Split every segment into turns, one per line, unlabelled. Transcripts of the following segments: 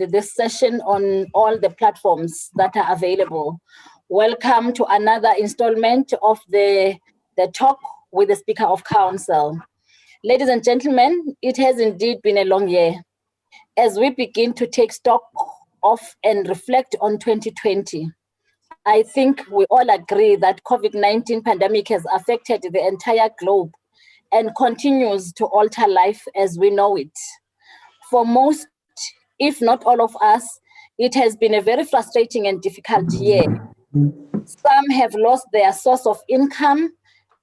this session on all the platforms that are available. Welcome to another installment of the talk with the Speaker of Council. Ladies and gentlemen, it has indeed been a long year. As we begin to take stock of and reflect on 2020, I think we all agree that COVID-19 pandemic has affected the entire globe and continues to alter life as we know it. For most, if not all of us, it has been a very frustrating and difficult year. Some have lost their source of income,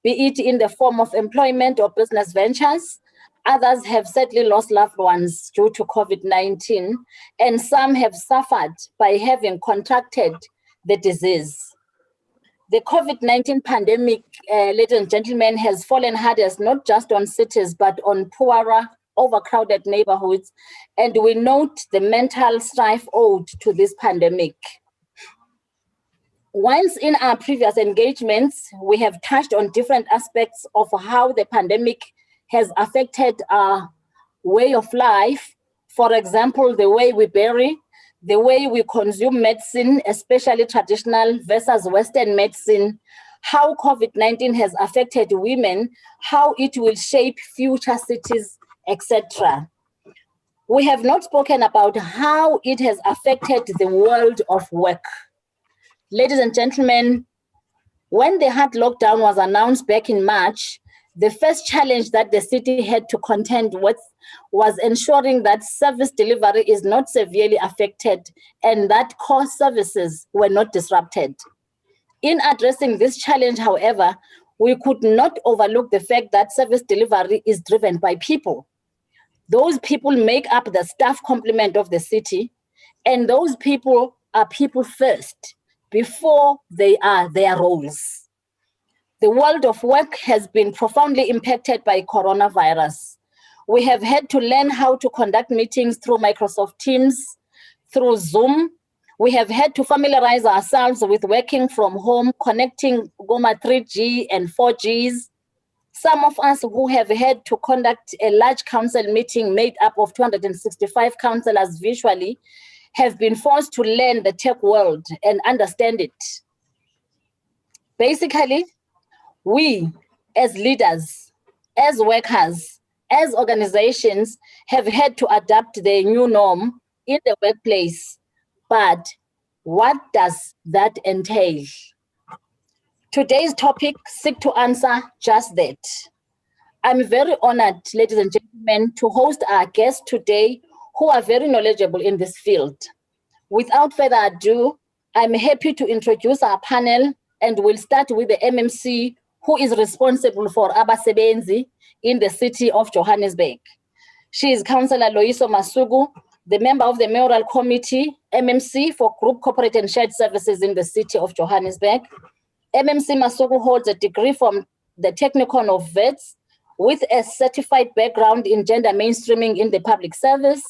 be it in the form of employment or business ventures. Others have sadly lost loved ones due to COVID-19, and some have suffered by having contracted the disease. The COVID-19 pandemic, ladies and gentlemen, has fallen hardest not just on cities, but on poorer, overcrowded neighborhoods, and we note the mental strife owed to this pandemic. Once in our previous engagements, we have touched on different aspects of how the pandemic has affected our way of life. For example, the way we bury, the way we consume medicine, especially traditional versus Western medicine, how COVID-19 has affected women, how it will shape future cities, etc. We have not spoken about how it has affected the world of work. Ladies and gentlemen, when the hard lockdown was announced back in March, the first challenge that the city had to contend with was ensuring that service delivery is not severely affected and that core services were not disrupted. In addressing this challenge, however, we could not overlook the fact that service delivery is driven by people. Those people make up the staff complement of the city, and those people are people first before they are their roles. The world of work has been profoundly impacted by coronavirus. We have had to learn how to conduct meetings through Microsoft Teams, through Zoom. We have had to familiarize ourselves with working from home, connecting Goma 3G and 4Gs. Some of us who have had to conduct a large council meeting made up of 265 councillors virtually have been forced to learn the tech world and understand it. Basically, we as leaders, as workers, as organizations have had to adapt the new norm in the workplace. But what does that entail? Today's topic seeks to answer just that. I'm very honored, ladies and gentlemen, to host our guests today who are very knowledgeable in this field. Without further ado, I'm happy to introduce our panel, and we'll start with the MMC who is responsible for Abasebenzi in the city of Johannesburg. She is Councillor Loyiso Masuku, the member of the Mayoral Committee, MMC for Group Corporate and Shared Services in the city of Johannesburg. MMC Masuku holds a degree from the Technikon of Wits with a certified background in gender mainstreaming in the public service,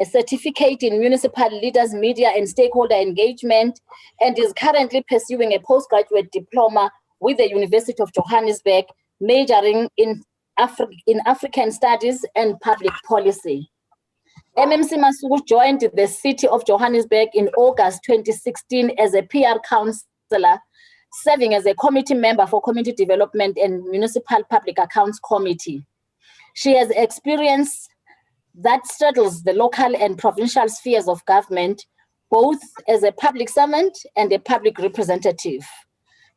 a certificate in municipal leaders, media and stakeholder engagement, and is currently pursuing a postgraduate diploma with the University of Johannesburg, majoring in African Studies and Public Policy. MMC Masuku joined the city of Johannesburg in August 2016 as a PR councillor, serving as a committee member for Community Development and Municipal Public Accounts Committee. She has experience that straddles the local and provincial spheres of government, both as a public servant and a public representative.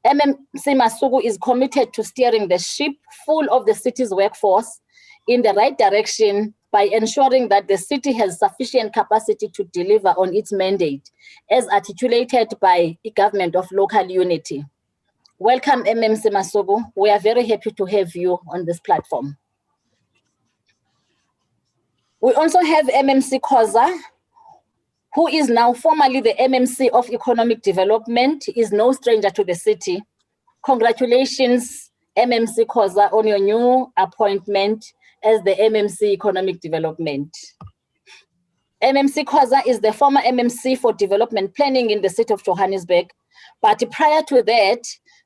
MMC Masuku is committed to steering the ship full of the city's workforce in the right direction by ensuring that the city has sufficient capacity to deliver on its mandate, as articulated by the government of local unity. Welcome, MMC Masuku. We are very happy to have you on this platform. We also have MMC Khoza, who is now formally the MMC of Economic Development, is no stranger to the city. Congratulations, MMC Khoza, on your new appointment as the MMC Economic Development. MMC Khoza is the former MMC for Development Planning in the city of Johannesburg, but prior to that,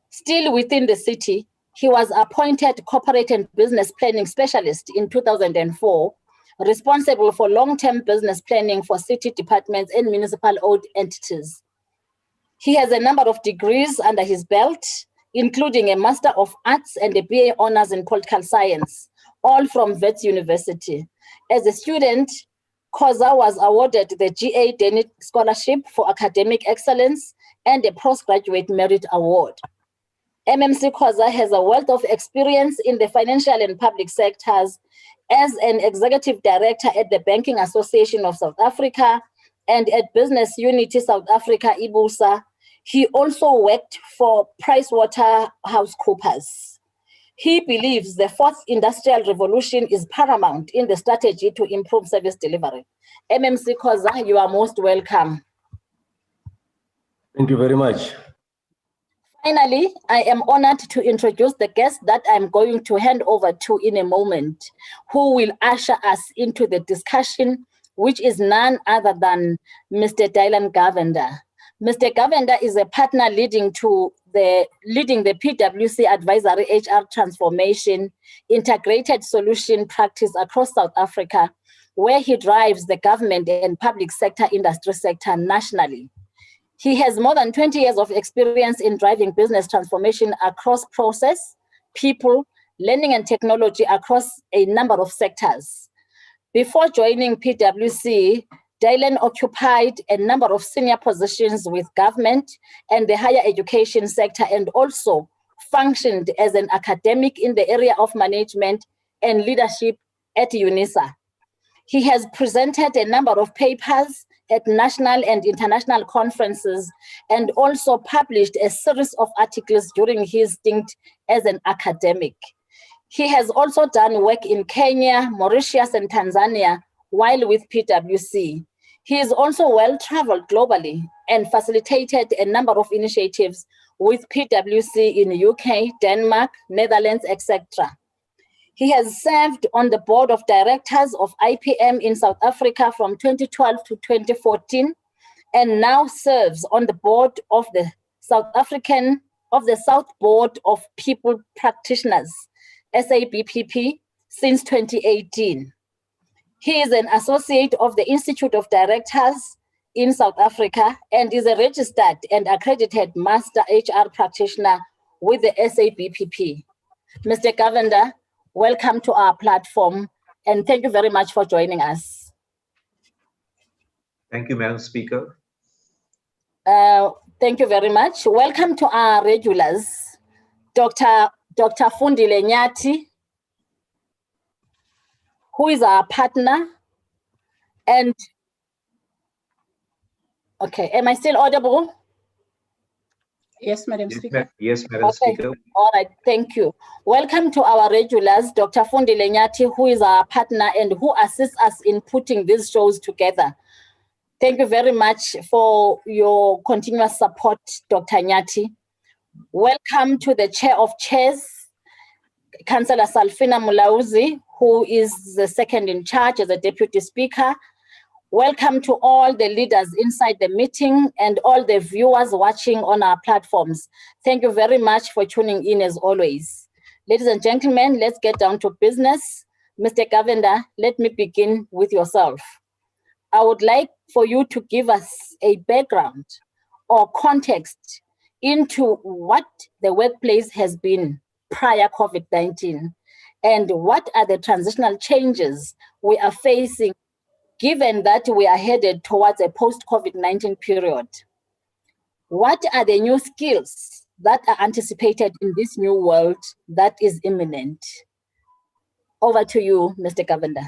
still within the city, he was appointed Corporate and Business Planning Specialist in 2004, responsible for long-term business planning for city departments and municipal-owned entities. He has a number of degrees under his belt, including a Master of Arts and a BA Honours in Political Science, all from Wits University. As a student, Khoza was awarded the G.A. Dennett Scholarship for Academic Excellence and a Postgraduate Merit Award. MMC Khoza has a wealth of experience in the financial and public sectors as an Executive Director at the Banking Association of South Africa and at Business Unity South Africa, IBUSA. He also worked for PricewaterhouseCoopers. He believes the fourth industrial revolution is paramount in the strategy to improve service delivery. MMC Khoza, you are most welcome.
Thank you very much.
Finally, I am honored to introduce the guest that I'm going to hand over to in a moment, who will usher us into the discussion, which is none other than Mr. Dylan Govender. Mr. Govender is a partner leading the PwC Advisory HR Transformation Integrated Solution Practice across South Africa, where he drives the government and public sector industry sector nationally. He has more than 20 years of experience in driving business transformation across process, people, learning and technology across a number of sectors. Before joining PwC, Dylan occupied a number of senior positions with government and the higher education sector, and also functioned as an academic in the area of management and leadership at UNISA. He has presented a number of papers at national and international conferences, and also published a series of articles during his stint as an academic. He has also done work in Kenya, Mauritius, and Tanzania while with PwC. He is also well-traveled globally and facilitated a number of initiatives with PwC in the UK, Denmark, Netherlands, etc. He has served on the board of directors of IPM in South Africa from 2012 to 2014, and now serves on the board of the South Board of People Practitioners, SABPP, since 2018. He is an associate of the Institute of Directors in South Africa and is a registered and accredited master HR practitioner with the SABPP. Mr. Govender, welcome to our platform, and thank you very much for joining us.
Thank you, Madam Speaker.
Thank you very much. Welcome to our regulars, Dr. Fundile Nyati, who is our partner. And, okay, am I still audible?
Yes, Madam Speaker.
Yes, Madam Speaker.
All right, thank you. Welcome to our regulars, Dr. Fundile Nyati, who is our partner and who assists us in putting these shows together. Thank you very much for your continuous support, Dr. Nyati. Welcome to the Chair of Chairs, Councillor Salfina Mulauzi, who is the second in charge as a Deputy Speaker. Welcome to all the leaders inside the meeting and all the viewers watching on our platforms. Thank you very much for tuning in as always. Ladies and gentlemen, let's get down to business. Mr. Govender, let me begin with yourself. I would like for you to give us a background or context into what the workplace has been prior COVID-19 and what are the transitional changes we are facing given that we are headed towards a post-COVID-19 period. What are the new skills that are anticipated in this new world that is imminent? Over to you, Mr. Govender.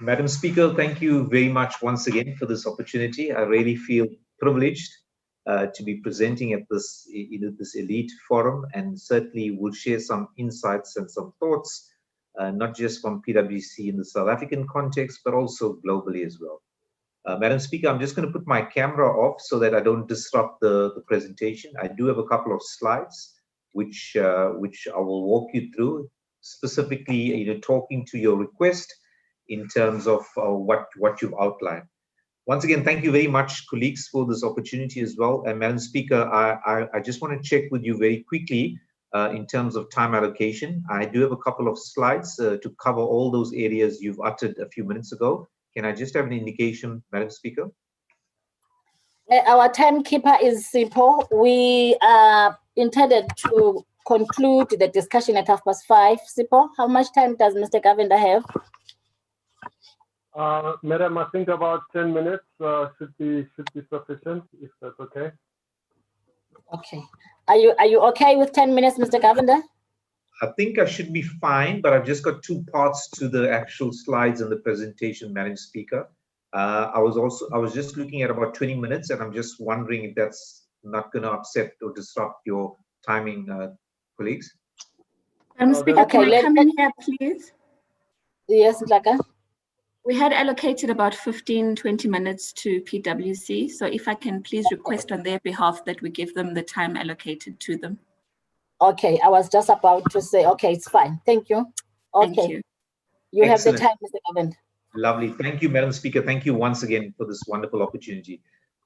Madam Speaker, thank you very much once again for this opportunity. I really feel privileged to be presenting at this elite forum, and certainly will share some insights and some thoughts, not just from PwC in the South African context, but also globally as well. Madam Speaker, I'm just going to put my camera off so that I don't disrupt the presentation. I do have a couple of slides which I will walk you through, specifically talking to your request in terms of what you've outlined. Once again, thank you very much, colleagues, for this opportunity as well. And Madam Speaker, I just want to check with you very quickly in terms of time allocation. I do have a couple of slides to cover all those areas you've uttered a few minutes ago. Can I just have an indication, Madam Speaker?
Our timekeeper is simple. We intended to conclude the discussion at 5:30. Sipho, how much time does Mr. Govender have?
Madam, I think about 10 minutes should be sufficient, if that's okay.
Okay. Are you okay with 10 minutes, Mr. Govender?
I think I should be fine, but I've just got two parts to the actual slides and the presentation, Madam Speaker. I was just looking at about 20 minutes, and I'm just wondering if that's not going to upset or disrupt your timing, colleagues.
Madam Speaker,
okay,
can I come in here, please?
Yes, Nhlaka.
We had allocated about 15-20 minutes to PwC, so if I can please request on their behalf that we give them the time allocated to them.
Okay, I was just about to say, okay, it's fine. Thank you. Okay.
Thank you.
You have the
Excellent.
time, Mr. Govender.
Lovely. Thank you, Madam Speaker. Thank you once again for this wonderful opportunity.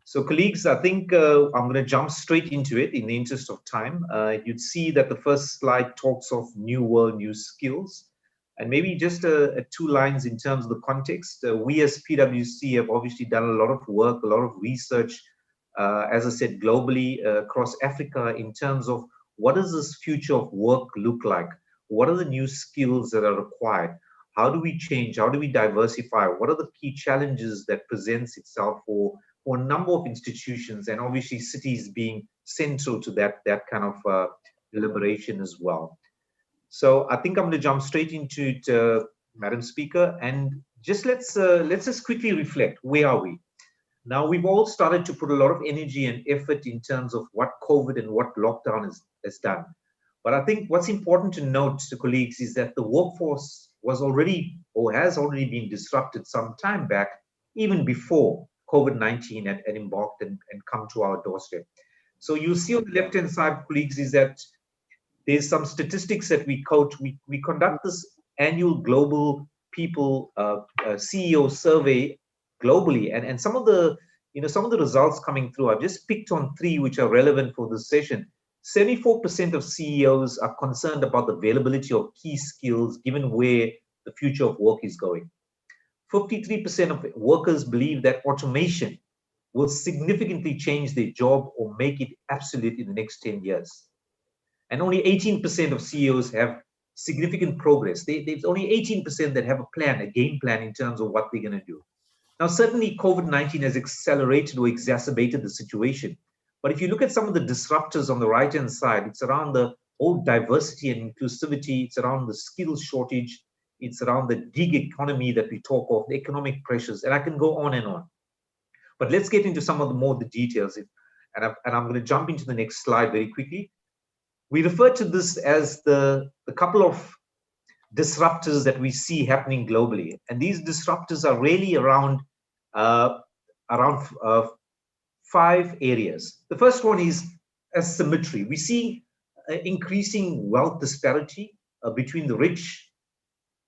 So, colleagues, I think I'm going to jump straight into it in the interest of time. You'd see that the first slide talks of new world, new skills. And maybe just two lines in terms of the context. We as PwC have obviously done a lot of work, a lot of research, as I said, globally across Africa in terms of what does this future of work look like? What are the new skills that are required? How do we change? How do we diversify? What are the key challenges that presents itself for a number of institutions, and obviously cities being central to that kind of deliberation as well. So I think I'm going to jump straight into it, Madam Speaker, and just let's just quickly reflect. Where are we? Now, we've all started to put a lot of energy and effort in terms of what COVID and what lockdown has done. But I think what's important to note, to colleagues, is that the workforce was already or has already been disrupted some time back, even before COVID-19 had embarked and come to our doorstep. So you see on the left-hand side, colleagues, is that there's some statistics that we quote. We conduct this annual global people CEO survey globally, and some of the results coming through. I've just picked on three which are relevant for this session. 74% of CEOs are concerned about the availability of key skills given where the future of work is going. 53% of workers believe that automation will significantly change their job or make it obsolete in the next 10 years. And only 18% of CEOs have significant progress. There's only 18% that have a plan, a game plan in terms of what they're going to do. Now, certainly COVID-19 has accelerated or exacerbated the situation. But if you look at some of the disruptors on the right-hand side, it's around the whole diversity and inclusivity. It's around the skills shortage. It's around the gig economy that we talk of, the economic pressures, and I can go on and on. But let's get into some of the details. And I'm going to jump into the next slide very quickly. We refer to this as the couple of disruptors that we see happening globally. And these disruptors are really around 5 areas. The first one is asymmetry. We see increasing wealth disparity between the rich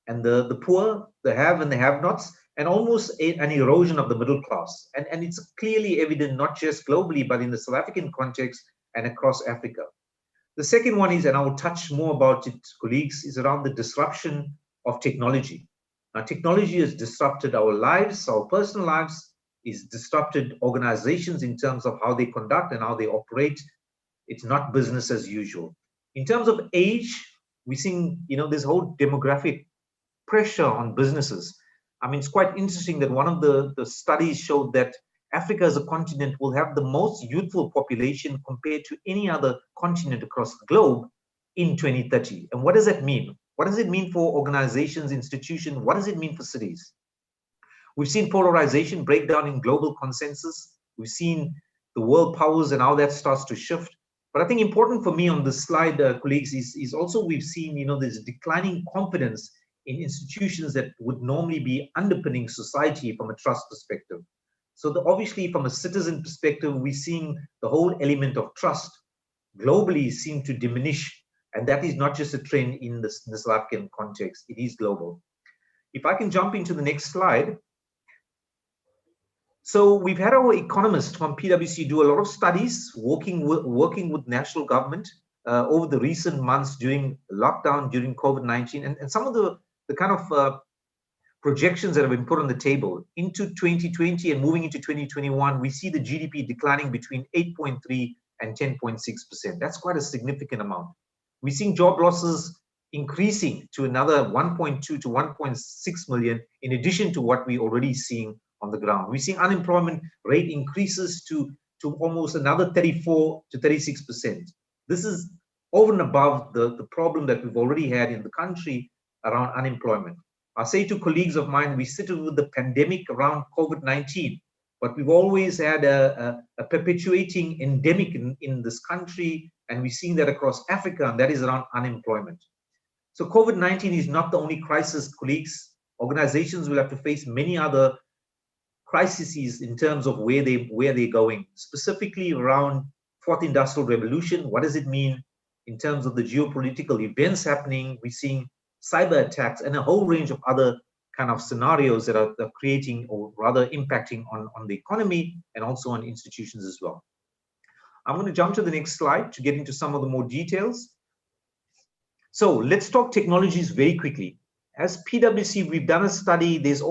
and the poor, the have and the have-nots, and almost an erosion of the middle class. And it's clearly evident not just globally, but in the South African context and across Africa. The second one is, and I will touch more about it, colleagues, is around the disruption of technology. Now, technology has disrupted our lives, our personal lives, is disrupted organizations in terms of how they conduct and how they operate. It's not business as usual. In terms of age, we're seeing, this whole demographic pressure on businesses. I mean, it's quite interesting that one of the studies showed that Africa as a continent will have the most youthful population compared to any other continent across the globe in 2030. And what does that mean? What does it mean for organizations, institutions? What does it mean for cities? We've seen polarization break down in global consensus. We've seen the world powers and how that starts to shift. But I think important for me on this slide, colleagues, is also we've seen, there's declining confidence in institutions that would normally be underpinning society from a trust perspective. So obviously, from a citizen perspective, we're seeing the whole element of trust globally seem to diminish. And that is not just a trend in the South African context, it is global. If I can jump into the next slide. So we've had our economists from PwC do a lot of studies working with national government over the recent months during lockdown, during COVID-19, and some of the kind of projections that have been put on the table into 2020 and moving into 2021, we see the GDP declining between 8.3 and 10.6%. That's quite a significant amount. We're seeing job losses increasing to another 1.2 to 1.6 million, in addition to what we're already seeing on the ground. We're seeing unemployment rate increases to almost another 34 to 36%. This is over and above the problem that we've already had in the country around unemployment. I say to colleagues of mine, we sit with the pandemic around COVID-19, but we've always had a perpetuating endemic in this country, and we're seeing that across Africa, and that is around unemployment. So COVID-19 is not the only crisis, colleagues. Organizations will have to face many other crises in terms of where they're going, specifically around fourth industrial revolution. What does it mean in terms of the geopolitical events happening? We're seeing cyber attacks and a whole range of other kind of scenarios that are creating, or rather impacting on the economy and also on institutions as well. I'm going to jump to the next slide to get into some of the more details. So let's talk technologies very quickly. As PwC, we've done a study. There's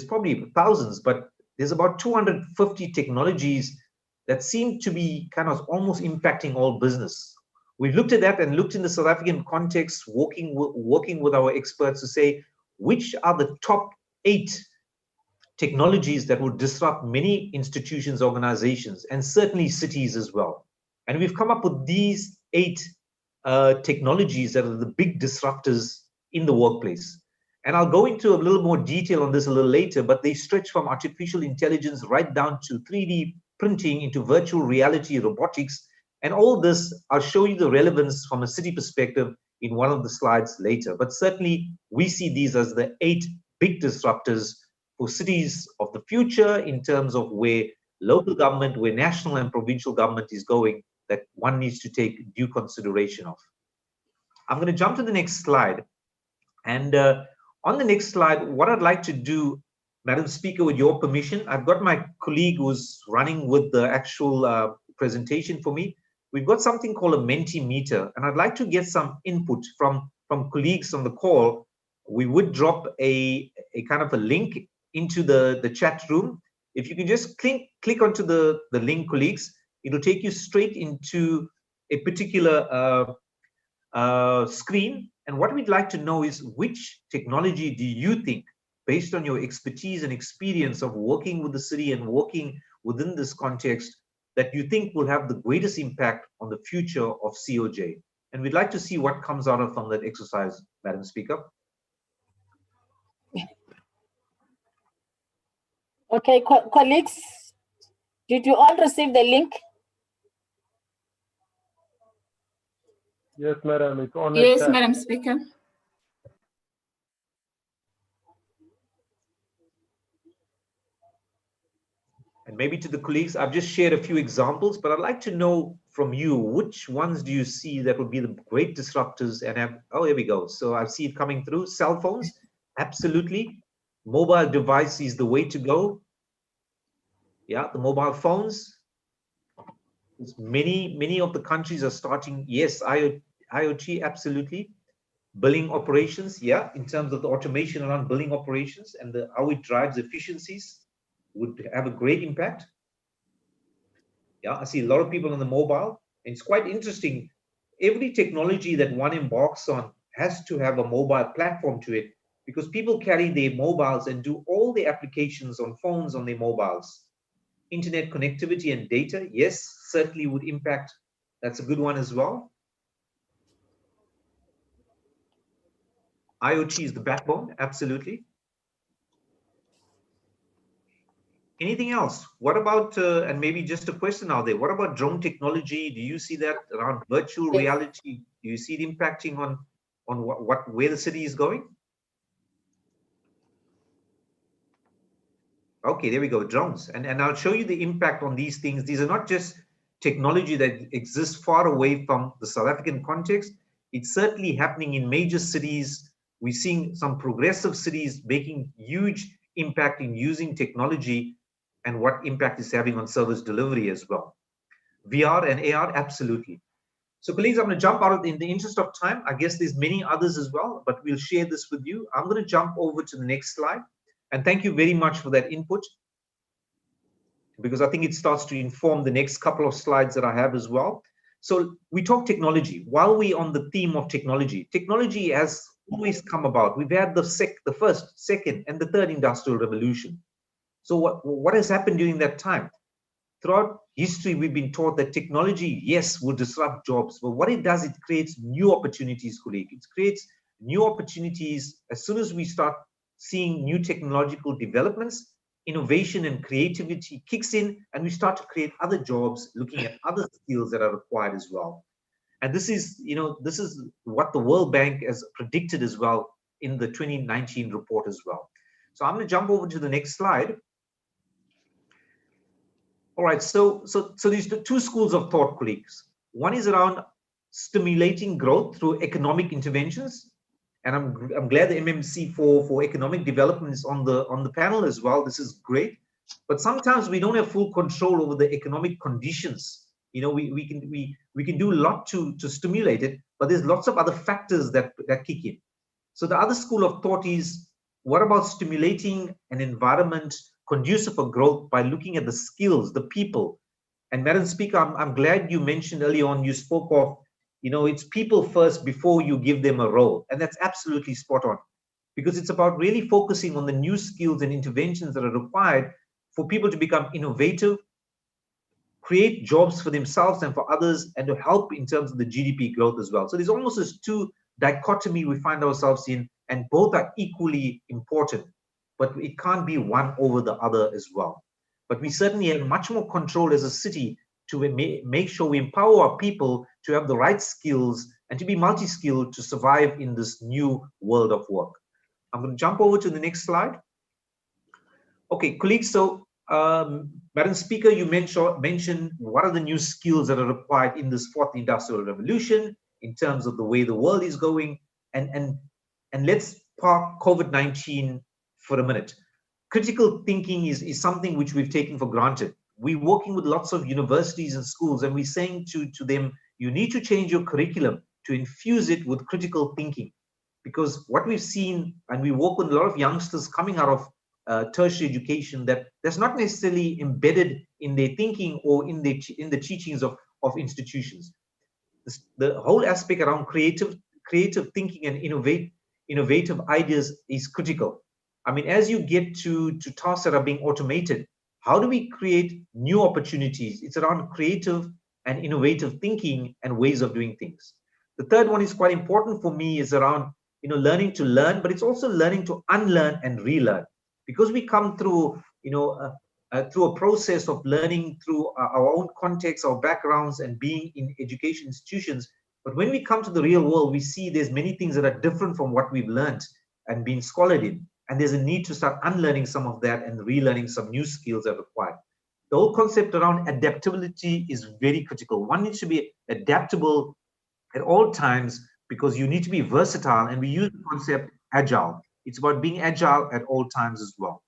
probably thousands, but there's about 250 technologies that seem to be kind of almost impacting all business. We've looked at that and looked in the South African context, working with our experts to say, which are the top 8 technologies that will disrupt many institutions, organizations, and certainly cities as well. And we've come up with these 8 technologies that are the big disruptors in the workplace. And I'll go into a little more detail on this a little later, but they stretch from artificial intelligence right down to 3D printing, into virtual reality, robotics, and all this. I'll show you the relevance from a city perspective in one of the slides later. But certainly we see these as the 8 big disruptors for cities of the future, in terms of where local government, where national and provincial government is going, that one needs to take due consideration of. I'm going to jump to the next slide. And on the next slide, what I'd like to do, Madam Speaker, with your permission, I've got my colleague who's running with the actual presentation for me. We've got something called a Mentimeter, and I'd like to get some input from colleagues on the call. We would drop a kind of a link into the chat room. If you can just click onto the link, colleagues, it'll take you straight into a particular screen. And what we'd like to know is, which technology do you think, based on your expertise and experience of working with the city and working within this context, that you think will have the greatest impact on the future of COJ? And we'd like to see what comes out from that exercise, Madam Speaker.
Okay, colleagues, did you all receive the link?
Yes, Madam, it's on.
Yes, Madam Speaker.
And maybe to the colleagues, I've just shared a few examples, but I'd like to know from you, which ones do you see that would be the great disruptors? And oh, here we go. So I see it coming through. Cell phones, absolutely. Mobile device is the way to go. Yeah, the mobile phones. Many of the countries are starting. Yes, IoT, absolutely. Billing operations, yeah, in terms of the automation around billing operations and how it drives efficiencies, would have a great impact. Yeah, I see a lot of people on the mobile. And it's quite interesting. Every technology that one embarks on has to have a mobile platform to it, because people carry their mobiles and do all the applications on phones on their mobiles. Internet connectivity and data, yes, certainly would impact. That's a good one as well. IoT is the backbone, absolutely. Anything else? What about, and maybe just a question out there, what about drone technology? Do you see that around virtual reality? Do you see it impacting on where the city is going? Okay, there we go, drones. And I'll show you the impact on these things. These are not just technology that exists far away from the South African context. It's certainly happening in major cities. We're seeing some progressive cities making huge impact in using technology, and what impact is having on service delivery as well. VR and AR, absolutely. So colleagues, I'm going to jump out in the interest of time. I guess there's many others as well, but we'll share this with you. I'm going to jump over to the next slide. And thank you very much for that input, because I think it starts to inform the next couple of slides that I have as well. So we talk technology. While we're on the theme of technology, technology has always come about. We've had the first, second, and the third industrial revolution. So what has happened during that time? Throughout history, we've been taught that technology, yes, will disrupt jobs, but what it does, it creates new opportunities, colleague. It creates new opportunities. As soon as we start seeing new technological developments, innovation and creativity kicks in, and we start to create other jobs, looking at other skills that are required as well. And this is, this is what the World Bank has predicted as well in the 2019 report as well. So I'm going to jump over to the next slide. All right, so these are two schools of thought, colleagues. One is around stimulating growth through economic interventions, and I'm glad the MMC for economic development is on the panel as well. This is great, but sometimes we don't have full control over the economic conditions. We can do a lot to stimulate it, but there's lots of other factors that kick in. So the other school of thought is, what about stimulating an environment conducive for growth by looking at the skills, the people? And Madam Speaker, I'm glad you mentioned early on, you spoke of, it's people first before you give them a role. And that's absolutely spot on, because it's about really focusing on the new skills and interventions that are required for people to become innovative, create jobs for themselves and for others, and to help in terms of the GDP growth as well. So there's almost this two dichotomy we find ourselves in, and both are equally important, but it can't be one over the other as well. But we certainly have much more control as a city to make sure we empower our people to have the right skills and to be multi-skilled to survive in this new world of work. I'm going to jump over to the next slide. Okay, colleagues, so Madam Speaker, you mentioned what are the new skills that are required in this fourth industrial revolution in terms of the way the world is going, and let's park COVID-19 for a minute. Critical thinking is something which we've taken for granted. We're working with lots of universities and schools, and we're saying to them, you need to change your curriculum to infuse it with critical thinking. Because what we've seen, and we work with a lot of youngsters coming out of tertiary education, that's not necessarily embedded in their thinking or in the teachings of institutions. The whole aspect around creative thinking and innovative ideas is critical. I mean, as you get to tasks that are being automated, how do we create new opportunities? It's around creative and innovative thinking and ways of doing things. The third one is quite important for me, is around learning to learn, but it's also learning to unlearn and relearn, because we come through through a process of learning through our own context, our backgrounds, and being in education institutions. But when we come to the real world, we see there's many things that are different from what we've learned and been scholared in. And there's a need to start unlearning some of that and relearning some new skills that are required. The whole concept around adaptability is very critical. One needs to be adaptable at all times, because you need to be versatile, and we use the concept agile. It's about being agile at all times as well.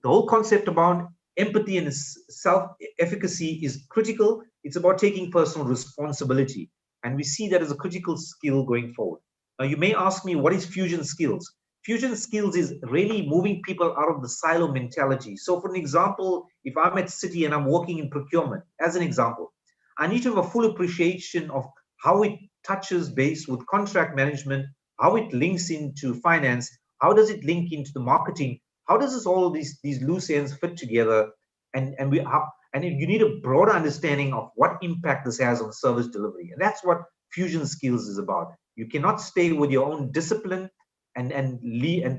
The whole concept about empathy and self-efficacy is critical. It's about taking personal responsibility, and we see that as a critical skill going forward. Now, you may ask me, what is fusion skills? Fusion skills is really moving people out of the silo mentality. So for an example, if I'm at City and I'm working in procurement, as an example, I need to have a full appreciation of how it touches base with contract management, how it links into finance, how does it link into the marketing, how does all these loose ends fit together, and you need a broader understanding of what impact this has on service delivery. And that's what fusion skills is about. You cannot stay with your own discipline and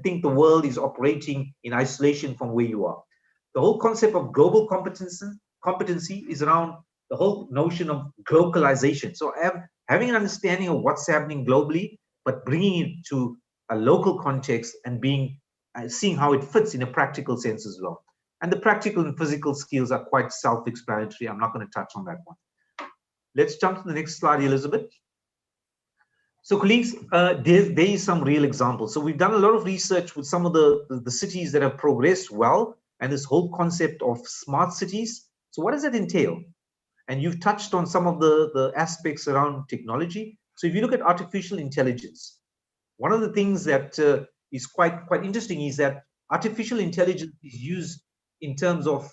think the world is operating in isolation from where you are. The whole concept of global competency is around the whole notion of globalization. So having an understanding of what's happening globally, but bringing it to a local context and seeing how it fits in a practical sense as well. And the practical and physical skills are quite self-explanatory. I'm not going to touch on that one. Let's jump to the next slide, Elizabeth. So colleagues, there is some real examples. So we've done a lot of research with some of the cities that have progressed well, and this whole concept of smart cities. So what does that entail? And you've touched on some of the aspects around technology. So if you look at artificial intelligence, one of the things that is quite interesting is that artificial intelligence is used in terms of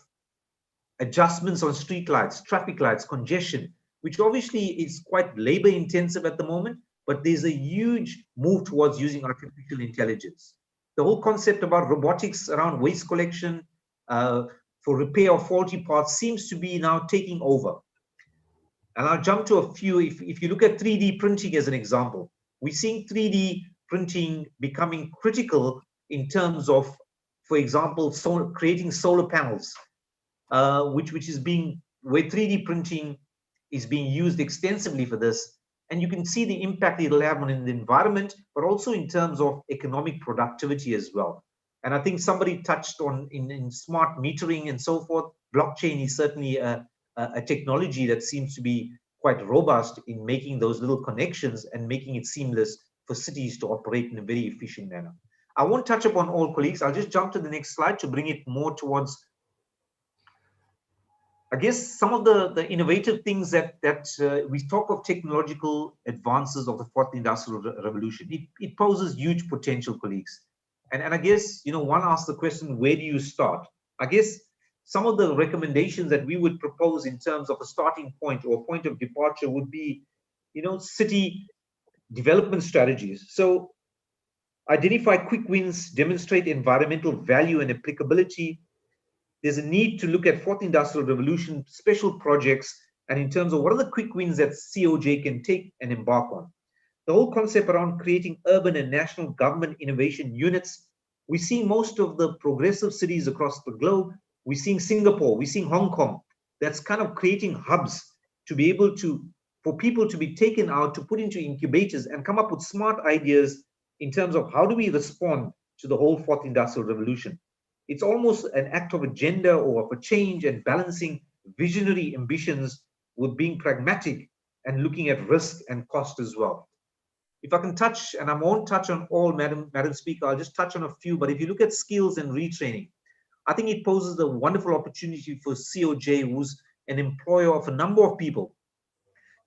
adjustments on street lights, traffic lights, congestion, which obviously is quite labor intensive at the moment, but there's a huge move towards using artificial intelligence. The whole concept about robotics around waste collection for repair of faulty parts seems to be now taking over. And I'll jump to a few. If you look at 3D printing as an example, we're seeing 3D printing becoming critical in terms of, for example, creating solar panels, which is being, where 3D printing is being used extensively for this. And you can see the impact it'll have on the environment, but also in terms of economic productivity as well. And I think somebody touched on in smart metering and so forth. Blockchain is certainly a technology that seems to be quite robust in making those little connections and making it seamless for cities to operate in a very efficient manner. I won't touch upon all, colleagues. I'll just jump to the next slide to bring it more towards, I guess, some of the innovative things that we talk of technological advances of the fourth industrial revolution. It poses huge potential, colleagues. And I guess, one asks the question, where do you start? I guess some of the recommendations that we would propose in terms of a starting point or a point of departure would be, city development strategies. So identify quick wins, demonstrate environmental value and applicability. There's a need to look at fourth industrial revolution special projects, and in terms of what are the quick wins that COJ can take and embark on. The whole concept around creating urban and national government innovation units. We're seeing most of the progressive cities across the globe. We're seeing Singapore, we're seeing Hong Kong. That's kind of creating hubs to be able to, for people to be taken out, to put into incubators and come up with smart ideas in terms of how do we respond to the whole fourth industrial revolution. It's almost an act of agenda or of a change and balancing visionary ambitions with being pragmatic and looking at risk and cost as well. If I can touch, and I won't touch on all, Madam Speaker, I'll just touch on a few, but if you look at skills and retraining, I think it poses a wonderful opportunity for COJ, who's an employer of a number of people,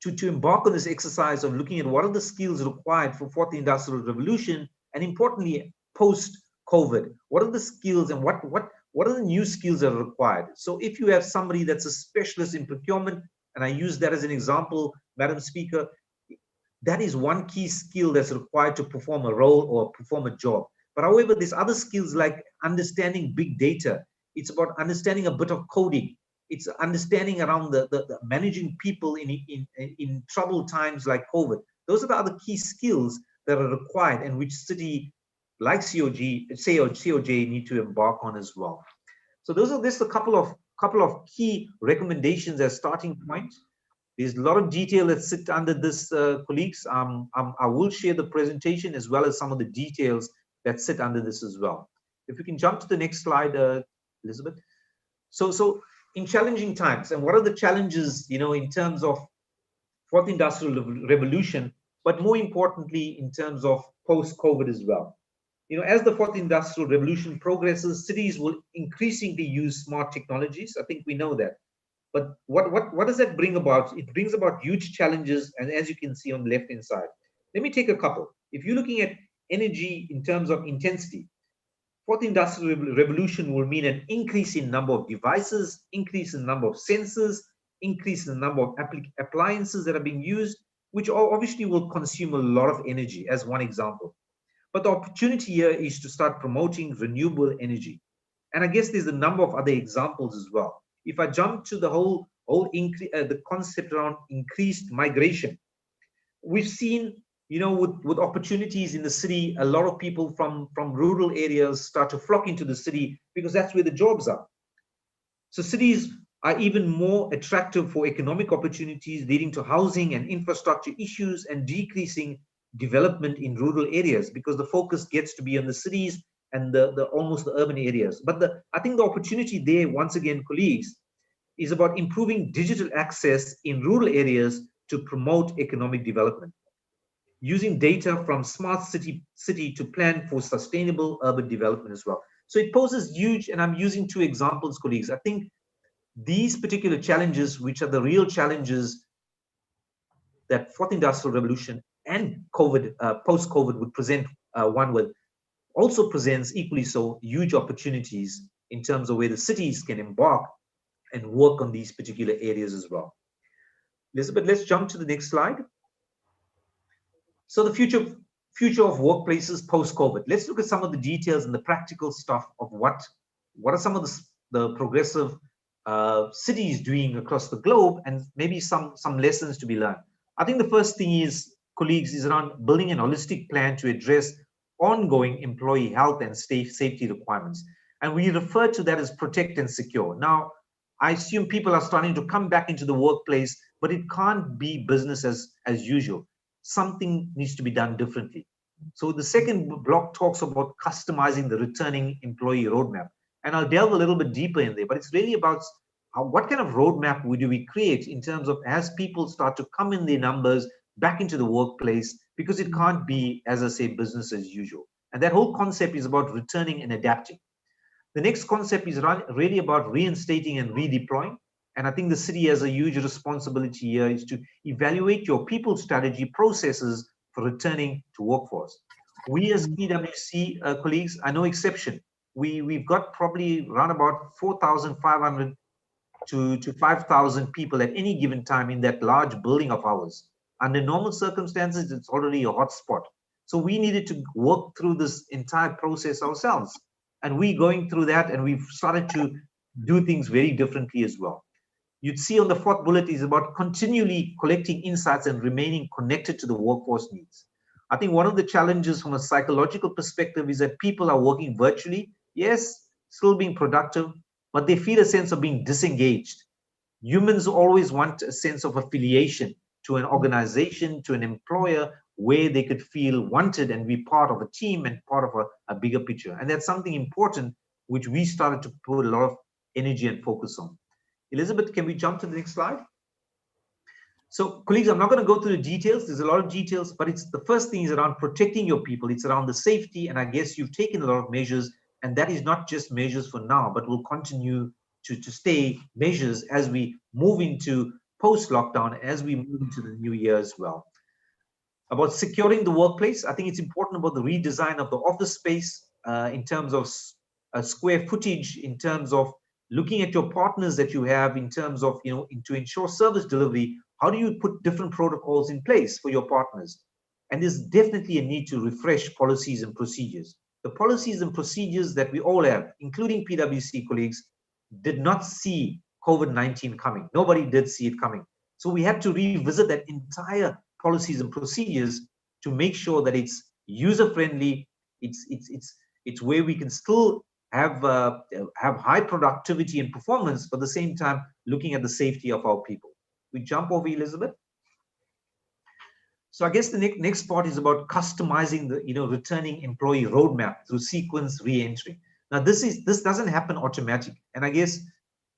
to embark on this exercise of looking at what are the skills required for fourth industrial revolution, and importantly, post-COVID, what are the skills and what are the new skills that are required? So if you have somebody that's a specialist in procurement, and I use that as an example, Madam Speaker, that is one key skill that's required to perform a role or perform a job. But however, there's other skills like understanding big data. It's about understanding a bit of coding. It's understanding around the managing people in troubled times like COVID. Those are the other key skills that are required and which city like COJ need to embark on as well. So those are just a couple of key recommendations as starting points. There's a lot of detail that sit under this, colleagues. I will share the presentation as well as some of the details that sit under this as well. If we can jump to the next slide, Elizabeth. So in challenging times, and what are the challenges, in terms of fourth industrial revolution, but more importantly, in terms of post-COVID as well. As the fourth industrial revolution progresses, cities will increasingly use smart technologies. I think we know that. But what does that bring about? It brings about huge challenges, and as you can see on the left-hand side. Let me take a couple. If you're looking at energy in terms of intensity, fourth industrial revolution will mean an increase in number of devices, increase in number of sensors, increase in the number of appliances that are being used, which obviously will consume a lot of energy, as one example. But the opportunity here is to start promoting renewable energy. And I guess there's a number of other examples as well. If I jump to the whole the concept around increased migration, we've seen, with opportunities in the city, a lot of people from rural areas start to flock into the city because that's where the jobs are. So cities are even more attractive for economic opportunities, leading to housing and infrastructure issues and decreasing development in rural areas because the focus gets to be on the cities and almost the urban areas. But I think the opportunity there, once again, colleagues, is about improving digital access in rural areas to promote economic development, using data from smart city to plan for sustainable urban development as well. So it poses huge, and I'm using two examples, colleagues. I think these particular challenges, which are the real challenges that fourth industrial revolution and COVID, post-COVID would present one with, also presents equally so huge opportunities in terms of where the cities can embark and work on these particular areas as well. Elizabeth, let's jump to the next slide. So the future of workplaces post-COVID. Let's look at some of the details and the practical stuff of what are some of the progressive cities doing across the globe, and maybe some lessons to be learned. I think the first thing is, colleagues, is around building an holistic plan to address ongoing employee health and safety requirements. And we refer to that as protect and secure. Now, I assume people are starting to come back into the workplace, but it can't be business as usual. Something needs to be done differently. So the second block talks about customizing the returning employee roadmap. And I'll delve a little bit deeper in there, but it's really about what kind of roadmap do we create in terms of as people start to come in their numbers back into the workplace, because it can't be, as I say, business as usual. And that whole concept is about returning and adapting. The next concept is really about reinstating and redeploying. And I think the city has a huge responsibility here, is to evaluate your people strategy processes for returning to workforce. We as PwC colleagues are no exception. We've got probably around about 4,500 to 5,000 people at any given time in that large building of ours. Under normal circumstances, it's already a hot spot. So we needed to work through this entire process ourselves. And we're going through that, and we've started to do things very differently as well. You'd see on the fourth bullet is about continually collecting insights and remaining connected to the workforce needs. I think one of the challenges from a psychological perspective is that people are working virtually, yes, still being productive, but they feel a sense of being disengaged. Humans always want a sense of affiliation to an organization, to an employer, where they could feel wanted and be part of a team and part of a bigger picture. And that's something important, which we started to put a lot of energy and focus on. Elizabeth, can we jump to the next slide? So, colleagues, I'm not going to go through the details. There's a lot of details, but it's the first thing is around protecting your people. It's around the safety, and I guess you've taken a lot of measures, and that is not just measures for now, but will continue to stay measures as we move into post-lockdown, as we move into the new year as well. About securing the workplace, I think it's important about the redesign of the office space in terms of square footage, in terms of looking at your partners that you have, in terms of, to ensure service delivery. How do you put different protocols in place for your partners? And there's definitely a need to refresh policies and procedures. The policies and procedures that we all have, including PwC colleagues, did not see COVID-19 coming. Nobody did see it coming. So we had to revisit that entire policies and procedures to make sure that it's user-friendly, it's where we can still have high productivity and performance, but at the same time looking at the safety of our people. We jump over, Elizabeth. So I guess the next part is about customizing the returning employee roadmap through sequence re-entry. Now this doesn't happen automatic, and I guess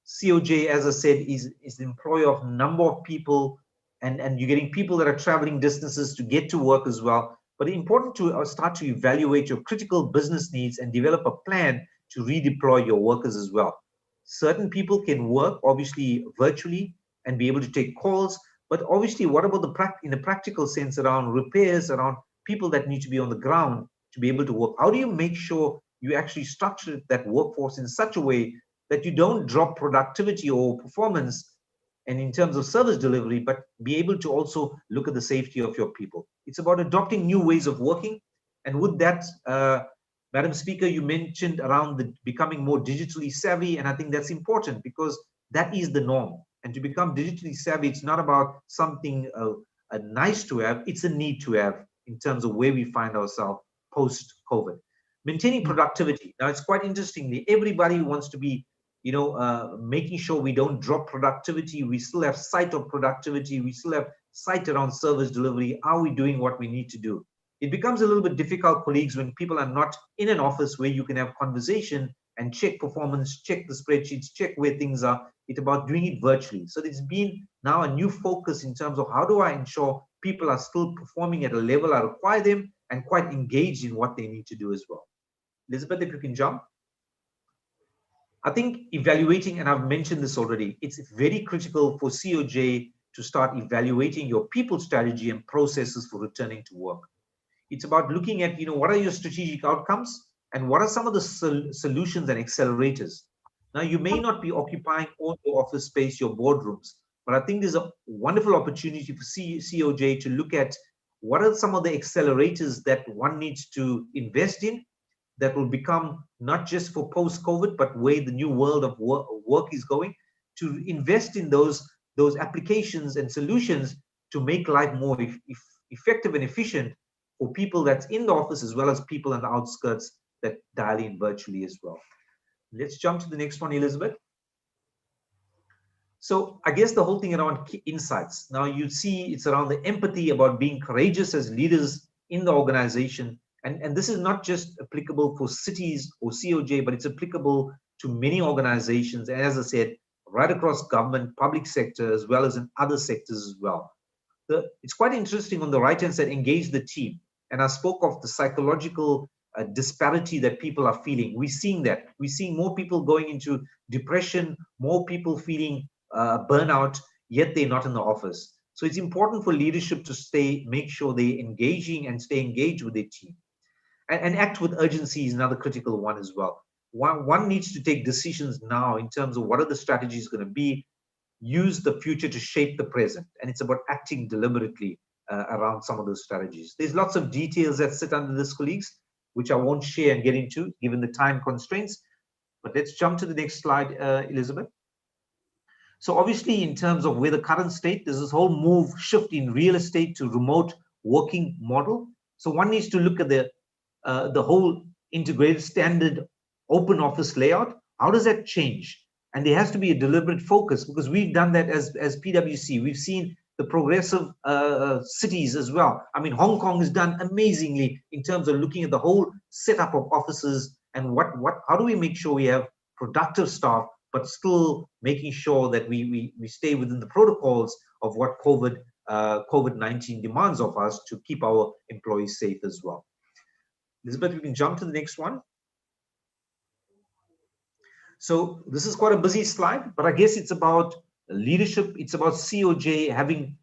COJ, as I said, is the employer of a number of people, and you're getting people that are traveling distances to get to work as well. But it's important to start to evaluate your critical business needs and develop a plan to redeploy your workers as well. Certain people can work obviously virtually and be able to take calls, but obviously what about in the practical sense around repairs, around people that need to be on the ground to be able to work? How do you make sure you actually structure that workforce in such a way that you don't drop productivity or performance and in terms of service delivery, but be able to also look at the safety of your people? It's about adopting new ways of working. And with that, Madam Speaker, you mentioned around becoming more digitally savvy, and I think that's important because that is the norm. And to become digitally savvy, it's not about something nice to have, it's a need to have in terms of where we find ourselves post-COVID. Maintaining productivity. Now, it's quite interestingly, everybody wants to be, making sure we don't drop productivity. We still have sight of productivity. We still have sight around service delivery. Are we doing what we need to do? It becomes a little bit difficult, colleagues, when people are not in an office where you can have conversation and check performance, check the spreadsheets, check where things are. It's about doing it virtually. So there's been now a new focus in terms of how do I ensure people are still performing at a level I require them and quite engaged in what they need to do as well. Elizabeth, if you can jump. I think evaluating, and I've mentioned this already, it's very critical for COJ to start evaluating your people strategy and processes for returning to work. It's about looking at, what are your strategic outcomes and what are some of the solutions and accelerators. Now, you may not be occupying all your office space, your boardrooms, but I think there's a wonderful opportunity for COJ to look at what are some of the accelerators that one needs to invest in that will become not just for post-COVID, but where the new world of work is going, to invest in those applications and solutions to make life more effective and efficient for people that's in the office as well as people on the outskirts that dial in virtually as well. Let's jump to the next one, Elizabeth. So I guess the whole thing around key insights. Now you see it's around the empathy about being courageous as leaders in the organization. And this is not just applicable for cities or COJ, but it's applicable to many organizations. And as I said, right across government, public sector, as well as in other sectors as well. It's quite interesting on the right-hand side, engage the team. And I spoke of the psychological disparity that people are feeling. We're seeing that. We're seeing more people going into depression, more people feeling burnout, yet they're not in the office. So it's important for leadership to make sure they're engaging and stay engaged with their team. And act with urgency is another critical one as well. One needs to take decisions now in terms of what are the strategies going to be, use the future to shape the present. And it's about acting deliberately around some of those strategies. There's lots of details that sit under this, colleagues, which I won't share and get into given the time constraints. But let's jump to the next slide, Elizabeth. So obviously, in terms of where the current state, there's this whole shift in real estate to remote working model. So one needs to look at the whole integrated standard open office layout. How does that change? And there has to be a deliberate focus, because we've done that as PwC. We've seen the progressive cities as well. I mean, Hong Kong has done amazingly in terms of looking at the whole setup of offices and how do we make sure we have productive staff, but still making sure that we stay within the protocols of what COVID-19 demands of us to keep our employees safe as well. Elizabeth, we can jump to the next one. So this is quite a busy slide, but I guess it's about leadership. It's about COJ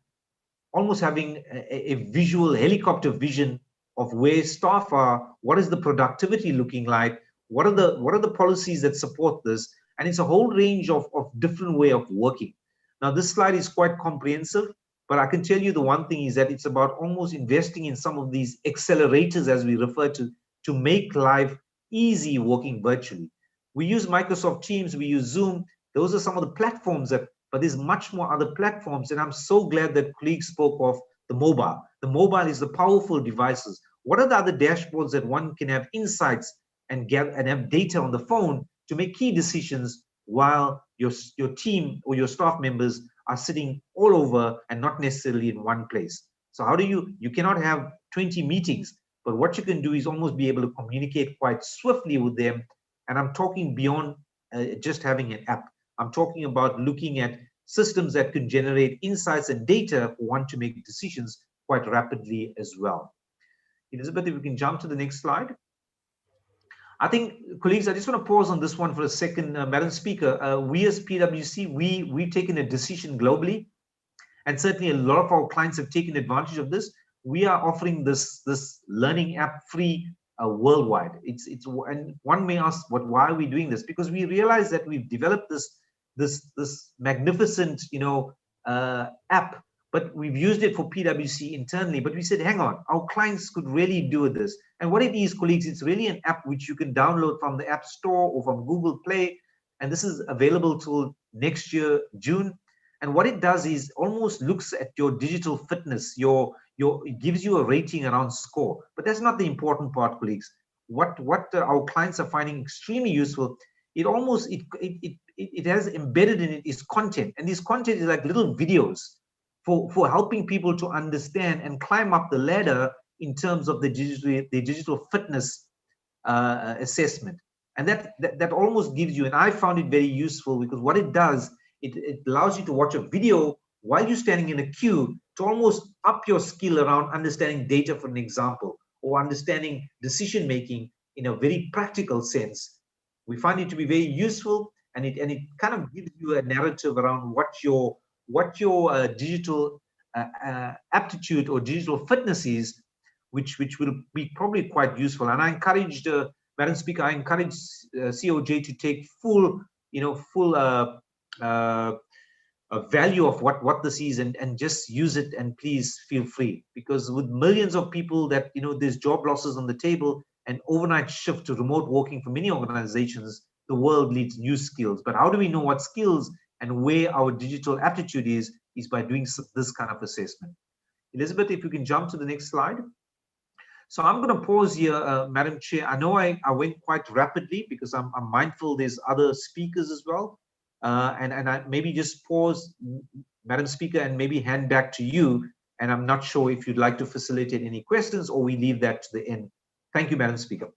almost having a visual helicopter vision of where staff are, what is the productivity looking like, what are the policies that support this, and it's a whole range of different way of working. Now this slide is quite comprehensive, but I can tell you the one thing is that it's about almost investing in some of these accelerators, as we refer to make life easy working virtually. We use Microsoft Teams, we use Zoom. Those are some of the platforms but there's much more other platforms. And I'm so glad that colleagues spoke of the mobile. The mobile is the powerful devices. What are the other dashboards that one can have insights and have data on the phone to make key decisions while your team or your staff members are sitting all over and not necessarily in one place? So how do you cannot have 20 meetings, but what you can do is almost be able to communicate quite swiftly with them. And I'm talking beyond just having an app. I'm talking about looking at systems that can generate insights and data for one to make decisions quite rapidly as well. Elizabeth, if we can jump to the next slide. I think, colleagues, I just want to pause on this one for a second. Madam Speaker, we as PwC, we've taken a decision globally, and certainly a lot of our clients have taken advantage of this. We are offering this learning app free worldwide. And one may ask, why are we doing this? Because we realize that we've developed this magnificent app, but we've used it for PwC internally. But we said, hang on, our clients could really do this. And what it is, colleagues, it's really an app which you can download from the App Store or from Google Play. And this is available till next year, June. And what it does is almost looks at your digital fitness, it gives you a rating around score. But that's not the important part, colleagues. What our clients are finding extremely useful, it has embedded in it is content. And this content is like little videos for helping people to understand and climb up the ladder in terms of the digital fitness assessment. And that almost gives you, and I found it very useful, because what it does, it allows you to watch a video while you're standing in a queue to almost up your skill around understanding data, for an example, or understanding decision making in a very practical sense, We find it to be very useful, and it kind of gives you a narrative around what your digital aptitude or digital fitness is, which will be probably quite useful. And I encouraged, Madam Speaker, I encourage COJ to take full value of what this is, and just use it, and please feel free, because with millions of people that, there's job losses on the table, and overnight shift to remote working for many organizations, the world needs new skills. But how do we know what skills and where our digital aptitude is by doing this kind of assessment. Elizabeth, if you can jump to the next slide. So I'm going to pause here, Madam Chair. I know I went quite rapidly because I'm mindful there's other speakers as well. And I maybe just pause, Madam Speaker, and maybe hand back to you. And I'm not sure if you'd like to facilitate any questions, or we leave that to the end. Thank you, Madam Speaker.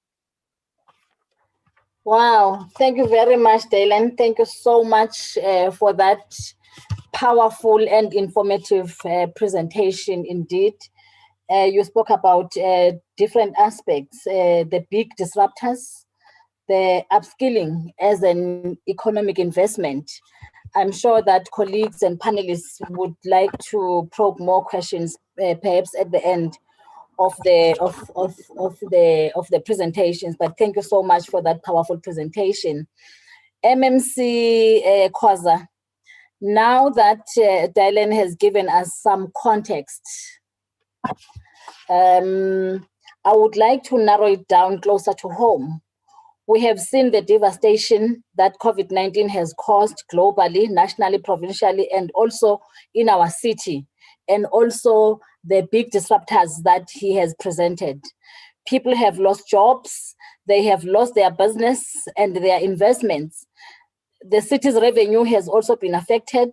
Wow, thank you very much, Dylan. Thank you so much for that powerful and informative presentation indeed. You spoke about different aspects, the big disruptors, the upskilling as an economic investment. I'm sure that colleagues and panelists would like to probe more questions, perhaps at the end of the presentations. But thank you so much for that powerful presentation. MMC Khoza, now that Dylan has given us some context, I would like to narrow it down closer to home. We have seen the devastation that COVID-19 has caused globally, nationally, provincially, and also in our city, and also the big disruptors that he has presented. People have lost jobs, they have lost their business and their investments. The city's revenue has also been affected.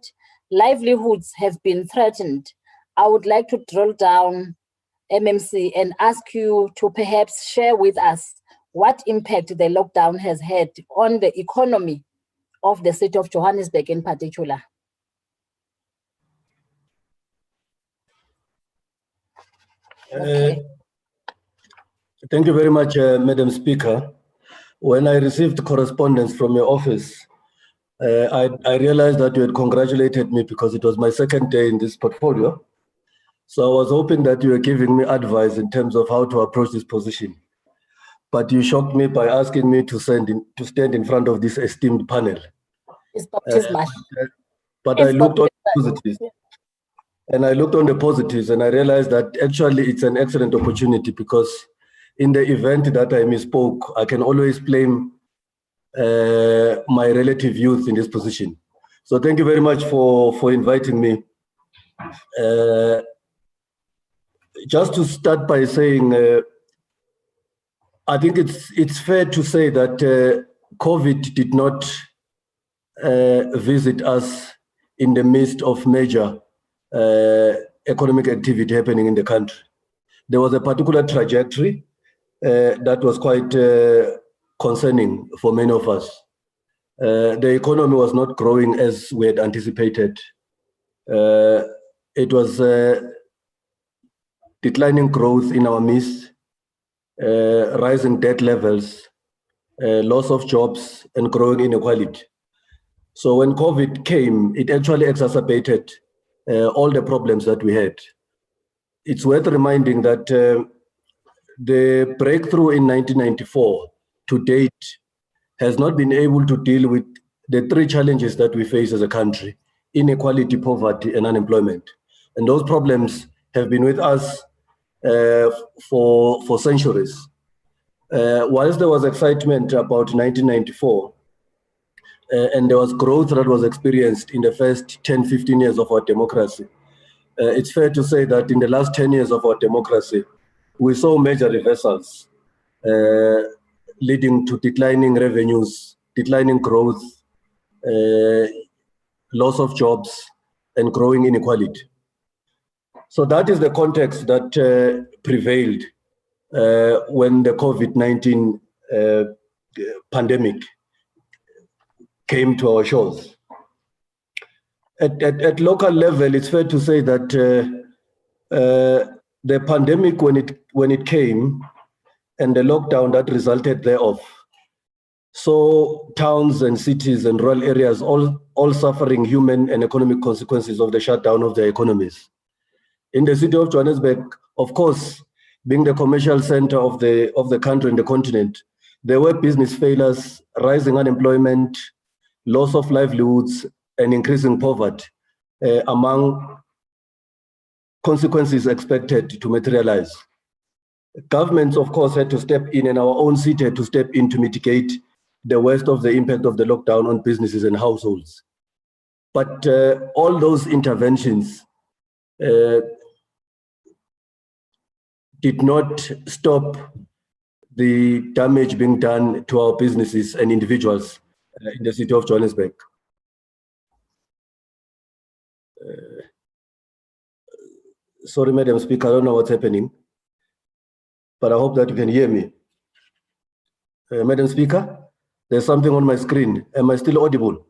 Livelihoods have been threatened. I would like to drill down, MMC, and ask you to perhaps share with us what impact the lockdown has had on the economy of the city of Johannesburg in particular.
Okay. Thank you very much, Madam Speaker. When I received correspondence from your office, I realized that you had congratulated me because it was my second day in this portfolio. So I was hoping that you were giving me advice in terms of how to approach this position. But you shocked me by asking me to stand in front of this esteemed panel. But I looked on the positives. And I looked on the positives, and I realized that actually it's an excellent opportunity, because in the event that I misspoke, I can always blame my relative youth in this position. So thank you very much for inviting me. Just to start by saying, I think it's fair to say that COVID did not visit us in the midst of major economic activity happening in the country. There was a particular trajectory that was quite concerning for many of us. The economy was not growing as we had anticipated. It was declining growth in our midst, rising debt levels, loss of jobs, and growing inequality. So when COVID came, it actually exacerbated all the problems that we had. It's worth reminding that the breakthrough in 1994 to date has not been able to deal with the three challenges that we face as a country: inequality, poverty, and unemployment. And those problems have been with us for centuries. Whilst there was excitement about 1994, and there was growth that was experienced in the first 10, 15 years of our democracy, it's fair to say that in the last 10 years of our democracy, we saw major reversals leading to declining revenues, declining growth, loss of jobs, and growing inequality. So that is the context that prevailed when the COVID-19 pandemic came to our shores. At local level, it's fair to say that the pandemic, when it came, and the lockdown that resulted thereof, So towns and cities and rural areas all suffering human and economic consequences of the shutdown of their economies. In the city of Johannesburg, of course, being the commercial center of the country and the continent, there were business failures, rising unemployment, loss of livelihoods, and increasing poverty among consequences expected to materialize. Governments, of course, had to step in, and our own city had to step in to mitigate the worst of the impact of the lockdown on businesses and households. But all those interventions did not stop the damage being done to our businesses and individuals in the city of Johannesburg. Sorry, Madam Speaker, I don't know what's happening, but I hope that you can hear me. Madam Speaker, there's something on my screen. Am I still audible?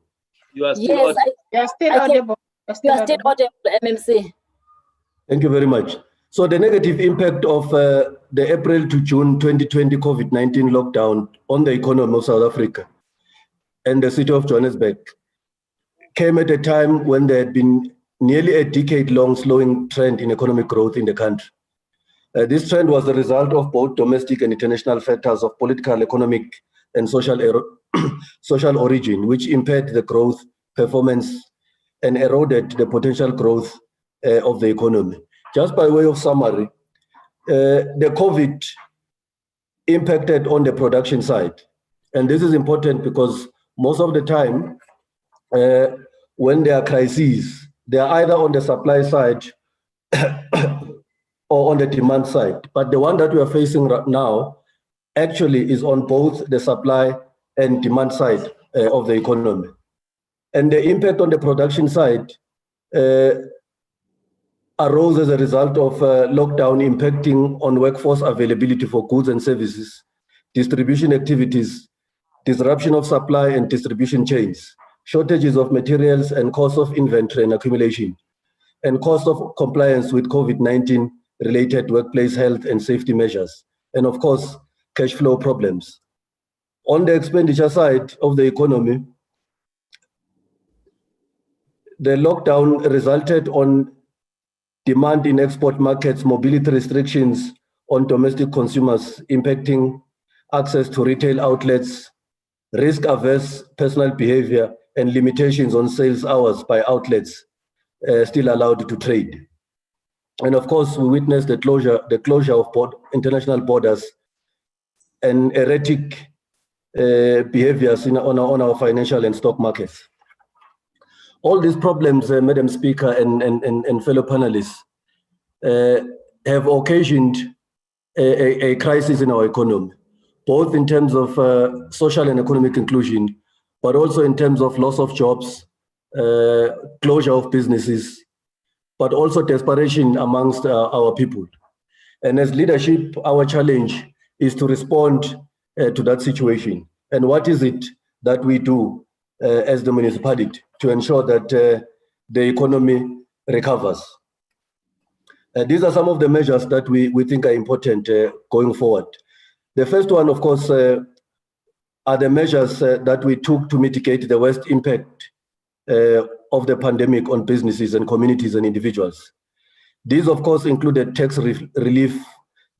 You are still audible.
You are still audible. You are still audible, MMC.
Thank you very much. So the negative impact of the April to June 2020 COVID-19 lockdown on the economy of South Africa and the city of Johannesburg came at a time when there had been nearly a decade-long slowing trend in economic growth in the country. This trend was the result of both domestic and international factors of political, economic, and social origin, which impaired the growth, performance, and eroded the potential growth of the economy. Just by way of summary, the COVID impacted on the production side. And this is important because most of the time, when there are crises, they are either on the supply side or on the demand side. But the one that we are facing right now actually is on both the supply and demand side of the economy. And the impact on the production side arose as a result of lockdown impacting on workforce availability for goods and services, distribution activities, disruption of supply and distribution chains, shortages of materials and cost of inventory and accumulation, and cost of compliance with COVID-19 related workplace health and safety measures, and of course, cash flow problems. On the expenditure side of the economy, the lockdown resulted on demand in export markets, mobility restrictions on domestic consumers, impacting access to retail outlets, risk-averse personal behavior, and limitations on sales hours by outlets still allowed to trade. And of course, we witnessed the closure of international borders and erratic behaviors on our financial and stock markets. All these problems, Madam Speaker and fellow panelists, have occasioned a crisis in our economy, both in terms of social and economic inclusion, but also in terms of loss of jobs, closure of businesses, but also desperation amongst our people. And as leadership, our challenge is to respond to that situation. And what is it that we do as the municipality to ensure that the economy recovers? These are some of the measures that we think are important going forward. The first one, of course, are the measures that we took to mitigate the worst impact of the pandemic on businesses and communities and individuals. These, of course, included tax relief,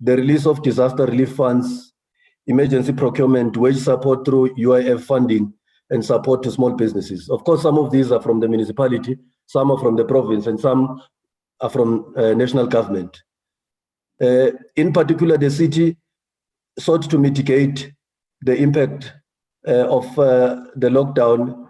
the release of disaster relief funds, emergency procurement, wage support through UIF funding, and support to small businesses. Of course, some of these are from the municipality, some are from the province, and some are from national government. In particular, the city sought to mitigate the impact of the lockdown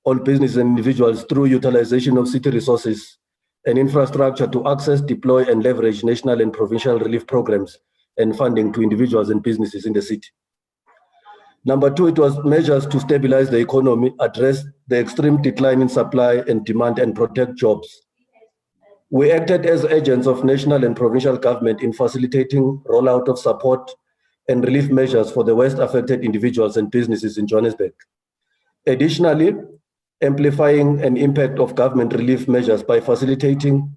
on business and individuals through utilization of city resources and infrastructure to access, deploy, and leverage national and provincial relief programs and funding to individuals and businesses in the city. Number two, it was measures to stabilize the economy, address the extreme decline in supply and demand, and protect jobs. We acted as agents of national and provincial government in facilitating rollout of support and relief measures for the worst affected individuals and businesses in Johannesburg. Additionally, amplifying an impact of government relief measures by facilitating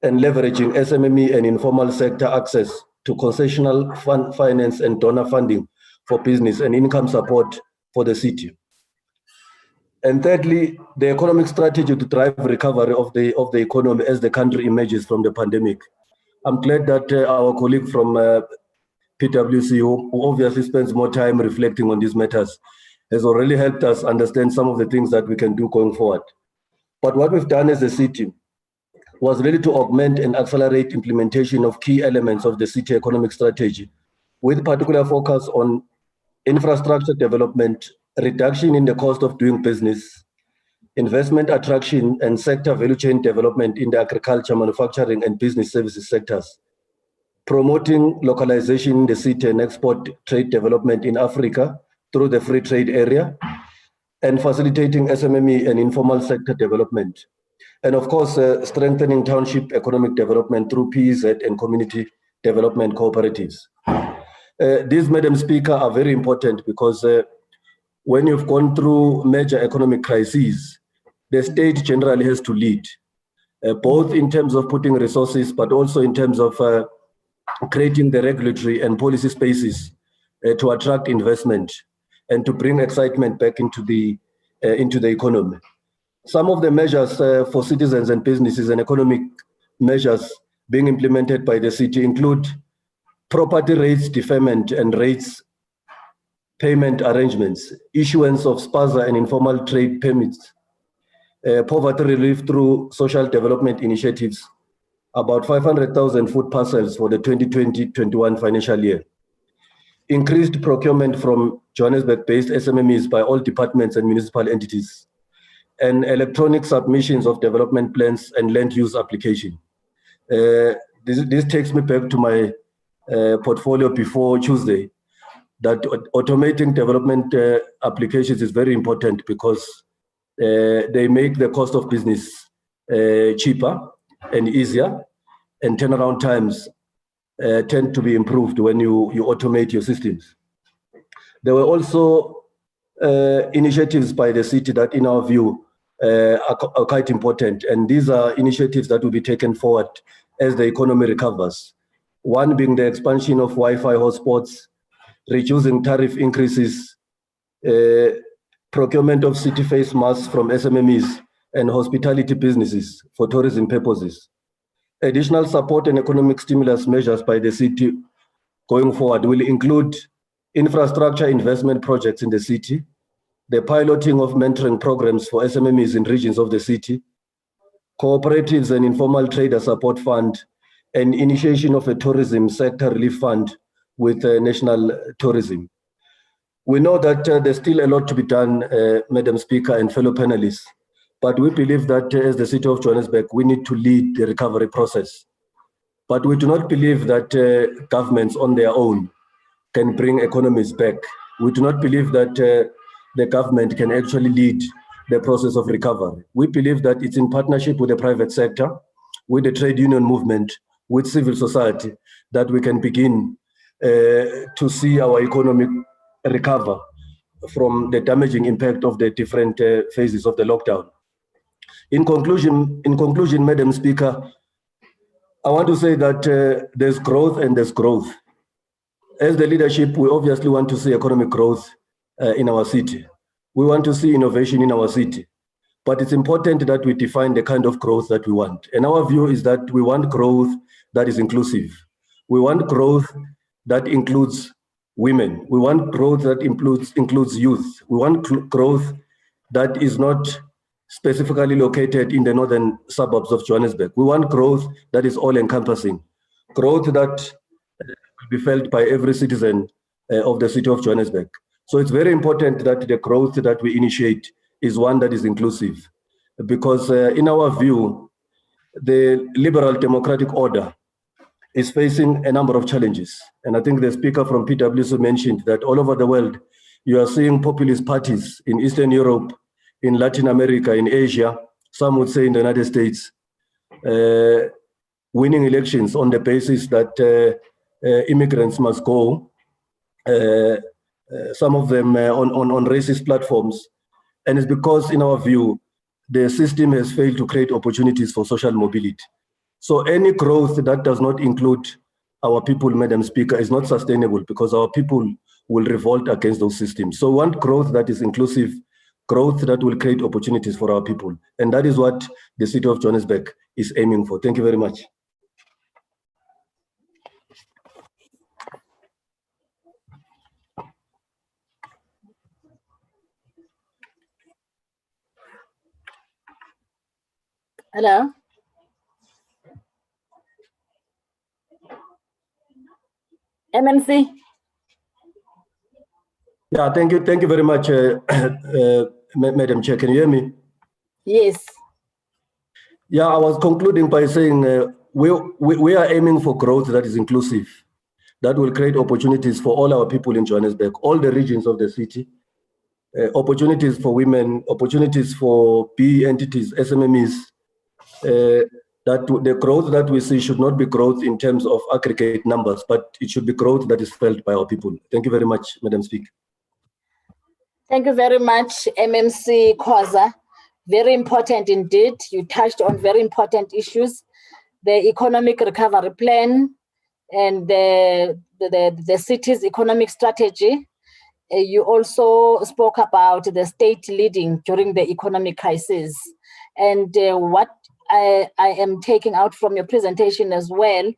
and leveraging SMME and informal sector access to concessional finance and donor funding for business and income support for the city. And thirdly, the economic strategy to drive recovery of the economy as the country emerges from the pandemic. I'm glad that our colleague from PwC, who obviously spends more time reflecting on these matters, has already helped us understand some of the things that we can do going forward. But what we've done as a city was really to augment and accelerate implementation of key elements of the city economic strategy, with particular focus on infrastructure development, reduction in the cost of doing business, investment attraction and sector value chain development in the agriculture, manufacturing and business services sectors, promoting localization in the city and export trade development in Africa through the free trade area, and facilitating SMME and informal sector development. And of course, strengthening township economic development through PEZ and community development cooperatives. These, Madam Speaker, are very important because when you've gone through major economic crises, the state generally has to lead, both in terms of putting resources, but also in terms of creating the regulatory and policy spaces to attract investment and to bring excitement back into the economy. Some of the measures for citizens and businesses and economic measures being implemented by the city include property rates deferment and rates payment arrangements, issuance of spaza and informal trade permits, poverty relief through social development initiatives, about 500,000 food parcels for the 2020-21 financial year, increased procurement from Johannesburg-based SMMEs by all departments and municipal entities, and electronic submissions of development plans and land use application. This takes me back to my portfolio before Tuesday, that automating development applications is very important because they make the cost of business cheaper and easier, and turnaround times tend to be improved when you automate your systems. There were also initiatives by the city that, in our view, are quite important, and these are initiatives that will be taken forward as the economy recovers. One being the expansion of Wi-Fi hotspots, reducing tariff increases, procurement of city face masks from SMMEs and hospitality businesses for tourism purposes. Additional support and economic stimulus measures by the city going forward will include infrastructure investment projects in the city, the piloting of mentoring programs for SMMEs in regions of the city, cooperatives and informal trader support fund, and initiation of a tourism sector relief fund with national tourism. We know that there's still a lot to be done, Madam Speaker and fellow panelists, but we believe that as the city of Johannesburg, we need to lead the recovery process. But we do not believe that governments on their own can bring economies back. We do not believe that the government can actually lead the process of recovery. We believe that it's in partnership with the private sector, with the trade union movement, with civil society, that we can begin to see our economy recover from the damaging impact of the different phases of the lockdown. In conclusion, Madam Speaker, I want to say that there's growth and there's growth. As the leadership, we obviously want to see economic growth in our city. We want to see innovation in our city. But it's important that we define the kind of growth that we want. And our view is that we want growth that is inclusive. We want growth that includes women. We want growth that includes youth. We want growth that is not specifically located in the northern suburbs of Johannesburg. We want growth that is all-encompassing, growth that will be felt by every citizen of the city of Johannesburg. So it's very important that the growth that we initiate is one that is inclusive, because in our view, the liberal democratic order is facing a number of challenges. And I think the speaker from PwC mentioned that all over the world, you are seeing populist parties in Eastern Europe, in Latin America, in Asia, some would say in the United States, winning elections on the basis that immigrants must go, some of them on racist platforms. And it's because, in our view, the system has failed to create opportunities for social mobility. So any growth that does not include our people, Madam Speaker, is not sustainable, because our people will revolt against those systems. So we want growth that is inclusive, growth that will create opportunities for our people. And that is what the city of Johannesburg is aiming for. Thank you very much.
Hello. MMC.
Yeah, thank you very much, Madam Chair. Can you hear me?
Yes.
Yeah, I was concluding by saying we are aiming for growth that is inclusive, that will create opportunities for all our people in Johannesburg, all the regions of the city, opportunities for women, opportunities for PE entities, SMMEs. That the growth that we see should not be growth in terms of aggregate numbers, but it should be growth that is felt by our people. Thank you very much, Madam Speaker.
Thank you very much, MMC Khoza. Very important indeed. You touched on very important issues. The economic recovery plan and the city's economic strategy. You also spoke about the state leading during the economic crisis. And what I am taking out from your presentation as well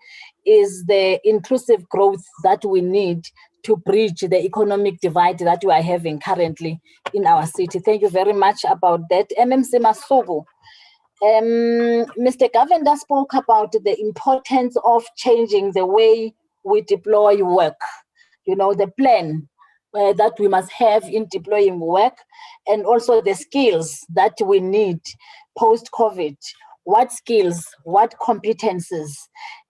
is the inclusive growth that we need to bridge the economic divide that we are having currently in our city. Thank you very much about that. MMC Masuku. Mr. Govender spoke about the importance of changing the way we deploy work, you know, the plan that we must have in deploying work, and also the skills that we need post-COVID. What skills, what competences,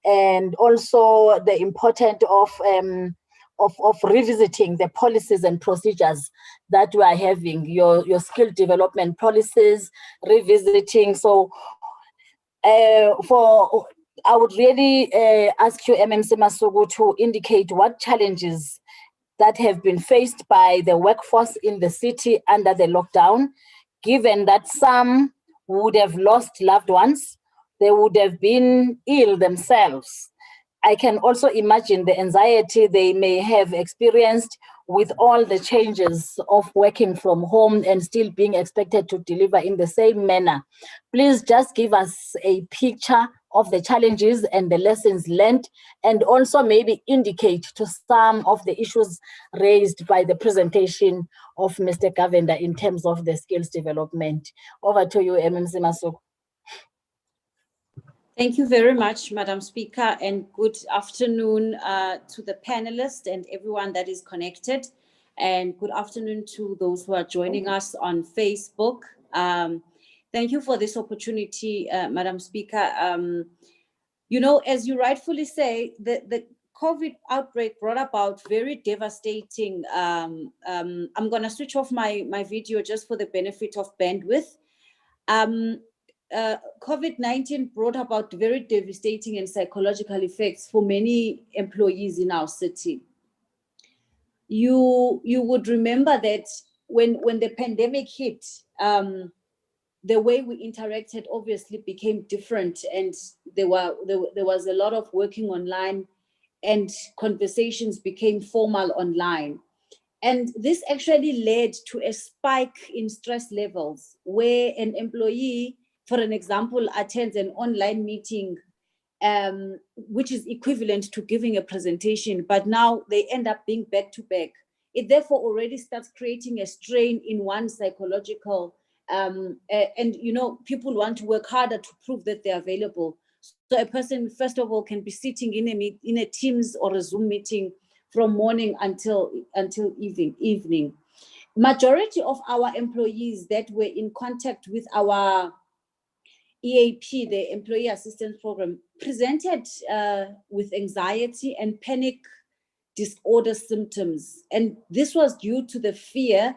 and also the importance of revisiting the policies and procedures that we are having, your skill development policies, revisiting. So I would really ask you, MMC Masuku, to indicate what challenges that have been faced by the workforce in the city under the lockdown, given that some would have lost loved ones, they would have been ill themselves. I can also imagine the anxiety they may have experienced with all the changes of working from home and still being expected to deliver in the same manner. Please just give us a picture of the challenges and the lessons learned, and also maybe indicate to some of the issues raised by the presentation of Mr. Govender in terms of the skills development. Over to you, MMC Masuku.
Thank you very much, Madam Speaker, and good afternoon to the panelists and everyone that is connected. And good afternoon to those who are joining us on Facebook. Thank you for this opportunity, Madam Speaker. You know, as you rightfully say, the COVID outbreak brought about very devastating. I'm going to switch off my video just for the benefit of bandwidth. COVID-19 brought about very devastating and psychological effects for many employees in our city. You would remember that when the pandemic hit, the way we interacted obviously became different, and there was a lot of working online, and conversations became formal online. And this actually led to a spike in stress levels, where an employee, for an example, attends an online meeting, which is equivalent to giving a presentation, but now they end up being back to back. It therefore already starts creating a strain in one's psychological, and you know, people want to work harder to prove that they're available. So a person, first of all, can be sitting in a Teams or a Zoom meeting from morning until evening. Majority of our employees that were in contact with our EAP, the Employee Assistance Program, presented with anxiety and panic disorder symptoms. And this was due to the fear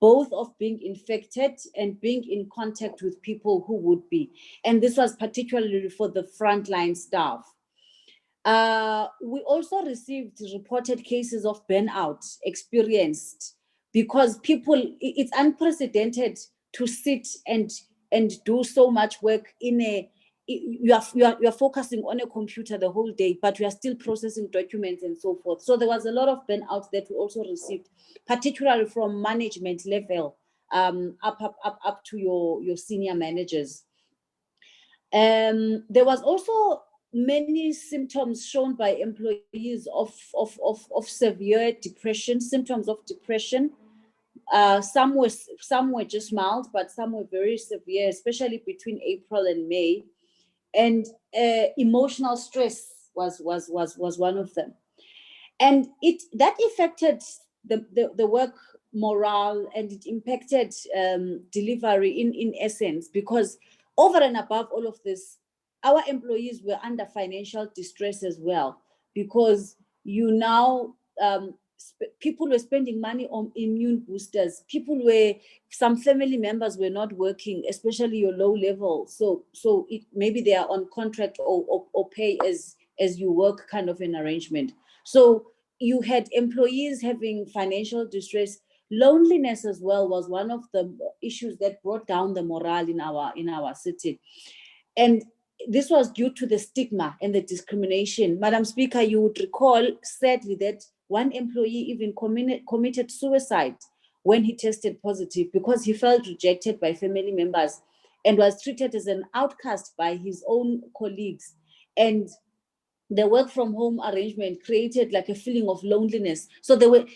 both of being infected and being in contact with people who would be. And this was particularly for the frontline staff. We also received reported cases of burnout experienced, because people, it's unprecedented to sit and do so much work in you are focusing on a computer the whole day, but you are still processing documents and so forth. So there was a lot of burnout that we also received, particularly from management level up to your senior managers. There was also many symptoms shown by employees of severe depression, symptoms of depression. Some were just mild, but some were very severe, especially between April and May. And emotional stress was one of them. And that affected the work morale, and it impacted delivery in essence, because over and above all of this, our employees were under financial distress as well, because people were spending money on immune boosters. Some family members were not working, especially your low level. So maybe they are on contract or pay as you work kind of an arrangement. So you had employees having financial distress. Loneliness as well was one of the issues that brought down the morale in our city. And this was due to the stigma and the discrimination. Madam Speaker, you would recall, sadly, that one employee even committed suicide when he tested positive because he felt rejected by family members and was treated as an outcast by his own colleagues. And the work from home arrangement created like a feeling of loneliness. So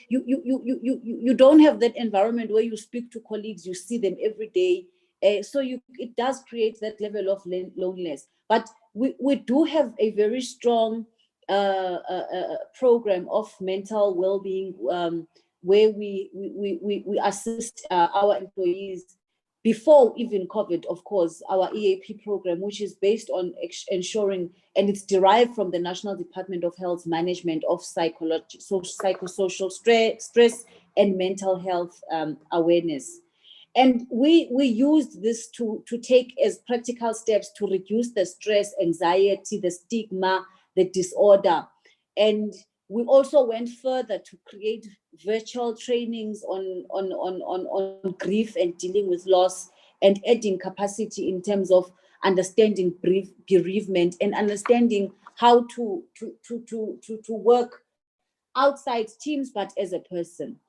you don't have that environment where you speak to colleagues, you see them every day. So it does create that level of loneliness. But we do have a very strong program of mental well-being where we assist our employees before even COVID, of course, our EAP program, which is based on ensuring, and it's derived from the National Department of Health Management of psychosocial stress and mental health awareness. And we used this to take as practical steps to reduce the stress, anxiety, the stigma, the disorder. And we also went further to create virtual trainings on grief and dealing with loss, and adding capacity in terms of understanding bereavement and understanding how to work outside teams, but as a person.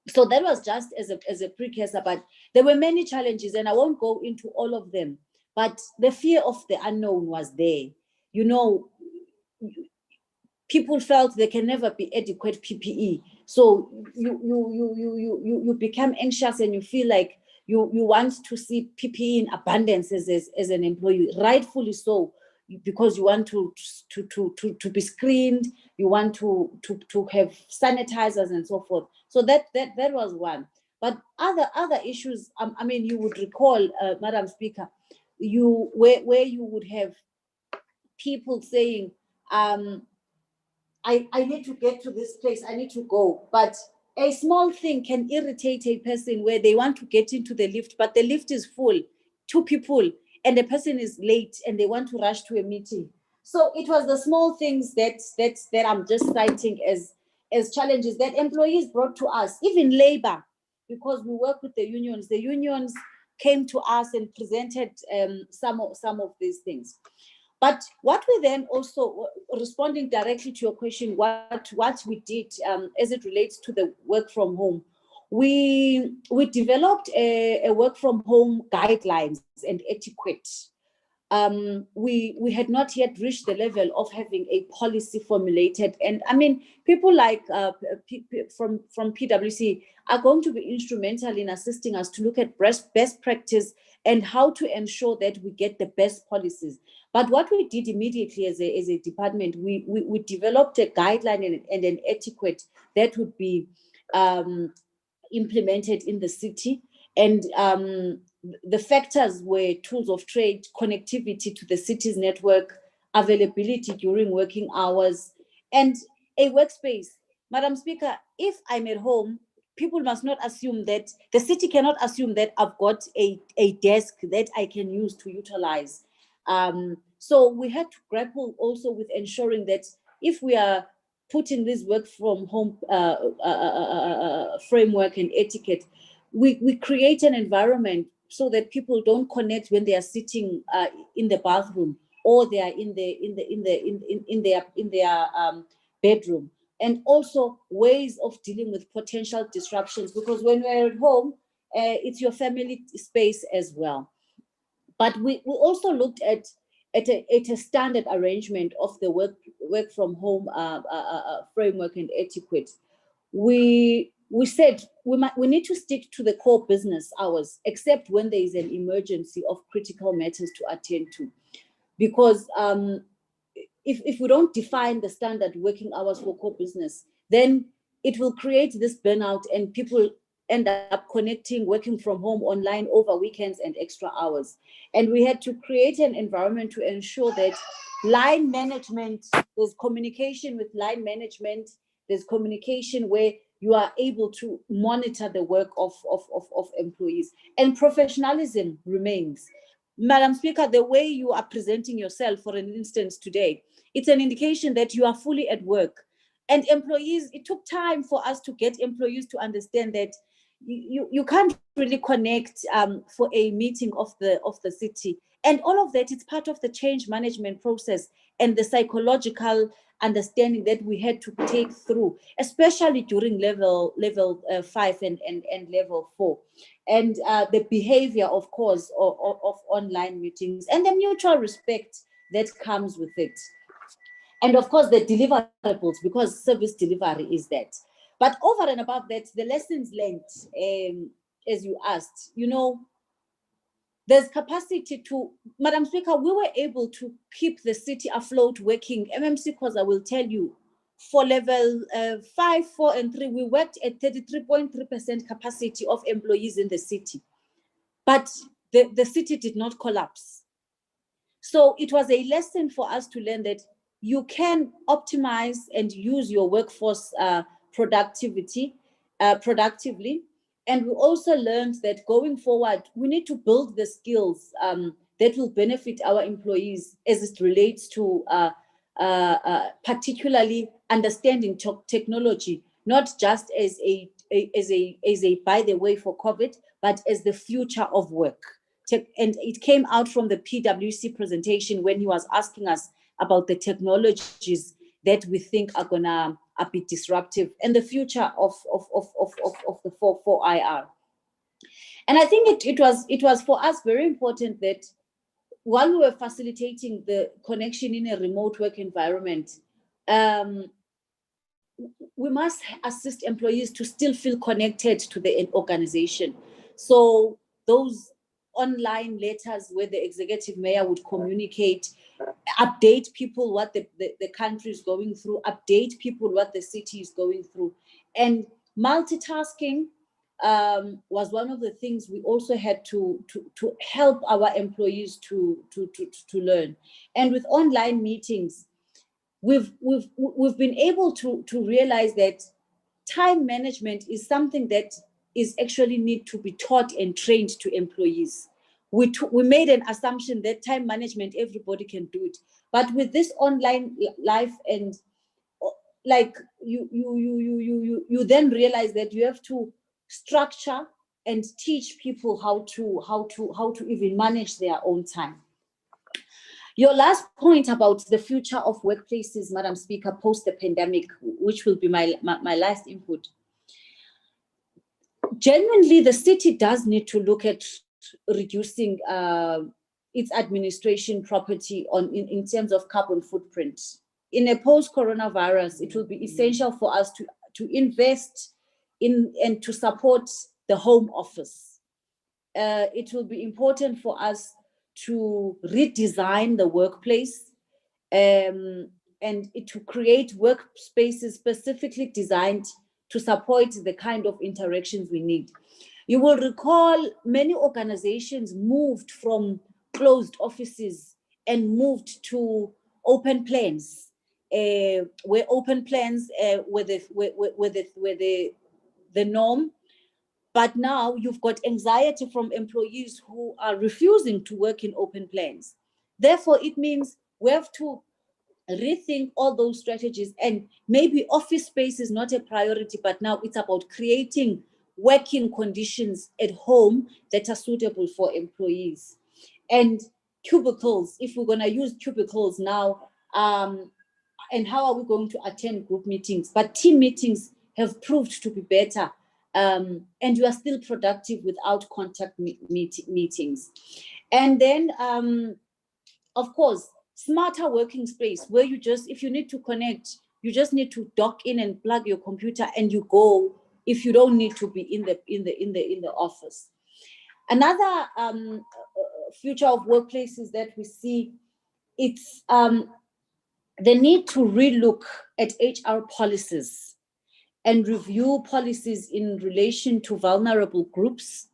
So that was just as a precursor, but there were many challenges, and I won't go into all of them. But the fear of the unknown was there. People felt there can never be adequate PPE. So you become anxious, and you feel like you want to see PPE in abundance as an employee, rightfully so, because you want to be screened, you want to have sanitizers and so forth. So that was one. But other issues, I mean, you would recall, Madam Speaker, where you would have people saying, I need to get to this place, I need to go. But a small thing can irritate a person where they want to get into the lift, but the lift is full, 2 people, and the person is late and they want to rush to a meeting. So it was the small things that I'm just citing as challenges that employees brought to us, even labor, because we work with the unions. The unions came to us and presented some of these things. But what we then also, responding directly to your question, what we did as it relates to the work from home, we developed a work from home guidelines and etiquette. We had not yet reached the level of having a policy formulated. And I mean, people like from PwC are going to be instrumental in assisting us to look at best practice and how to ensure that we get the best policies. But what we did immediately as a department, we developed a guideline and an etiquette that would be implemented in the city. And the factors were tools of trade, connectivity to the city's network, availability during working hours, and a workspace. Madam Speaker, if I'm at home, people must not assume that, the city cannot assume that I've got a desk that I can use to utilize. So we had to grapple also with ensuring that if we are putting this work from home framework and etiquette, we create an environment so that people don't connect when they are sitting in the bathroom or they are in their bedroom. And also ways of dealing with potential disruptions, because when we're at home, it's your family space as well. But we also looked at a standard arrangement of the work from home framework and etiquette. We said we need to stick to the core business hours, except when there is an emergency of critical matters to attend to, because if we don't define the standard working hours for core business, then it will create this burnout, and people end up connecting, working from home online over weekends and extra hours. And we had to create an environment to ensure that line management, there's communication with line management, there's communication where you are able to monitor the work of employees, and professionalism remains. Madam Speaker, the way you are presenting yourself, for an instance today, it's an indication that you are fully at work. And employees, it took time for us to get employees to understand that you can't really connect for a meeting of the city. And all of that is part of the change management process and the psychological understanding that we had to take through, especially during level 5 and level 4. And the behavior, of course, of online meetings, and the mutual respect that comes with it. And of course, the deliverables, because service delivery is that. But over and above that, the lessons learned, as you asked, there's capacity to, Madam Speaker, we were able to keep the city afloat working. MMC Khoza will tell you, for level 5, 4, and 3, we worked at 33.3% capacity of employees in the city. But the city did not collapse. So it was a lesson for us to learn that you can optimize and use your workforce productively. And we also learned that going forward, we need to build the skills that will benefit our employees as it relates to particularly understanding technology, not just as a by the way for COVID, but as the future of work. And it came out from the PwC presentation when he was asking us about the technologies that we think are gonna be disruptive and the future of the 4IR. And I think it was for us very important that while we were facilitating the connection in a remote work environment, we must assist employees to still feel connected to the organization. So those online letters where the executive mayor would communicate, update people what the country is going through, update people what the city is going through. And multitasking was one of the things we also had to help our employees to learn. And with online meetings, we've been able to realize that time management is something that is actually need to be taught and trained to employees. We made an assumption that time management, everybody can do it. But with this online life, and like you then realize that you have to structure and teach people how to even manage their own time. Your last point about the future of workplaces, Madam Speaker, post the pandemic, which will be my last input. Genuinely, the city does need to look at reducing its administration property in terms of carbon footprint. In a post-coronavirus, it will be essential for us to invest in and to support the home office. It will be important for us to redesign the workplace and to create workspaces specifically designed to support the kind of interactions we need. You will recall many organizations moved from closed offices and moved to open plans, where open plans were the norm. But now you've got anxiety from employees who are refusing to work in open plans. Therefore, it means we have to rethink all those strategies, and maybe office space is not a priority, but now it's about creating working conditions at home that are suitable for employees. And cubicles, if we're going to use cubicles now, and how are we going to attend group meetings? But team meetings have proved to be better, and you are still productive without contact meetings. And then, of course, smarter working space where you just, if you need to connect, you just need to dock in and plug your computer and you go, if you don't need to be in the office. Another future of workplaces that we see, it's the need to relook at HR policies and review policies in relation to vulnerable groups.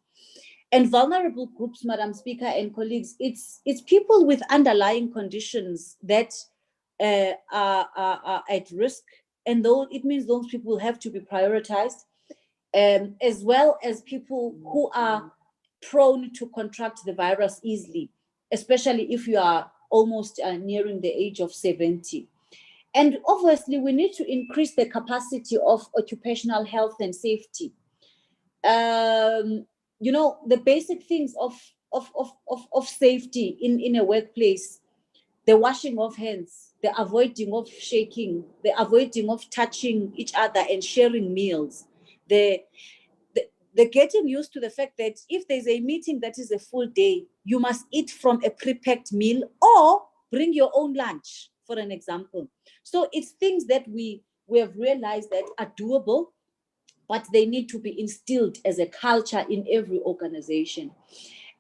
And vulnerable groups, Madam Speaker and colleagues, it's people with underlying conditions that are at risk, and though it means those people have to be prioritized, as well as people who are prone to contract the virus easily, especially if you are almost nearing the age of 70. And obviously, we need to increase the capacity of occupational health and safety. You know, the basic things of safety in a workplace, the washing of hands, the avoiding of shaking, the avoiding of touching each other and sharing meals, the getting used to the fact that if there's a meeting that is a full day, you must eat from a pre-packed meal or bring your own lunch, for an example. So it's things that we have realized that are doable, but they need to be instilled as a culture in every organization.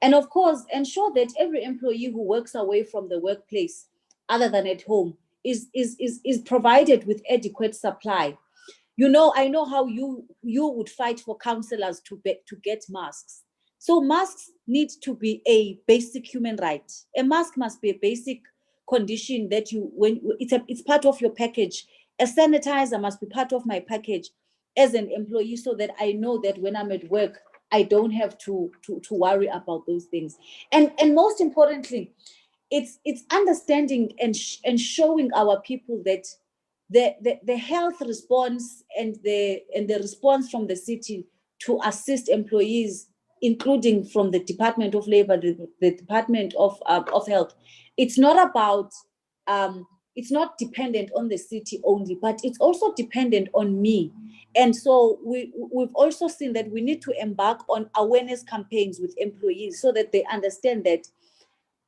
And of course, ensure that every employee who works away from the workplace, other than at home, is provided with adequate supply. You know, I know how you would fight for counselors to get masks. So masks need to be a basic human right. A mask must be a basic condition that it's part of your package. A sanitizer must be part of my package as an employee, so that I know that when I'm at work, I don't have to worry about those things. And most importantly, it's understanding and showing our people that the health response and the response from the city to assist employees, including from the Department of Labor, the Department of Health, it's not about it's not dependent on the city only, but it's also dependent on me. And so we've also seen that we need to embark on awareness campaigns with employees so that they understand that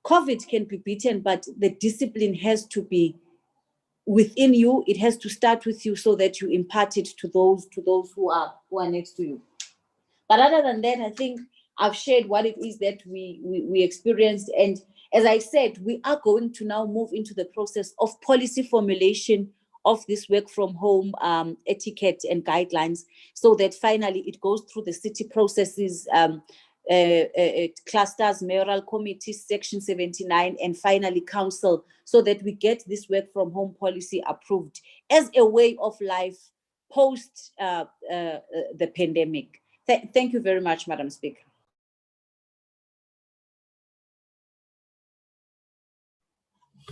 COVID can be beaten, but the discipline has to be within you. It has to start with you so that you impart it to those who are next to you. But other than that, I think I've shared what it is that we experienced. And as I said, we are going to now move into the process of policy formulation of this work from home etiquette and guidelines, so that finally it goes through the city processes, clusters, mayoral committees, Section 79, and finally council, so that we get this work from home policy approved as a way of life post the pandemic. Thank you very much, Madam Speaker.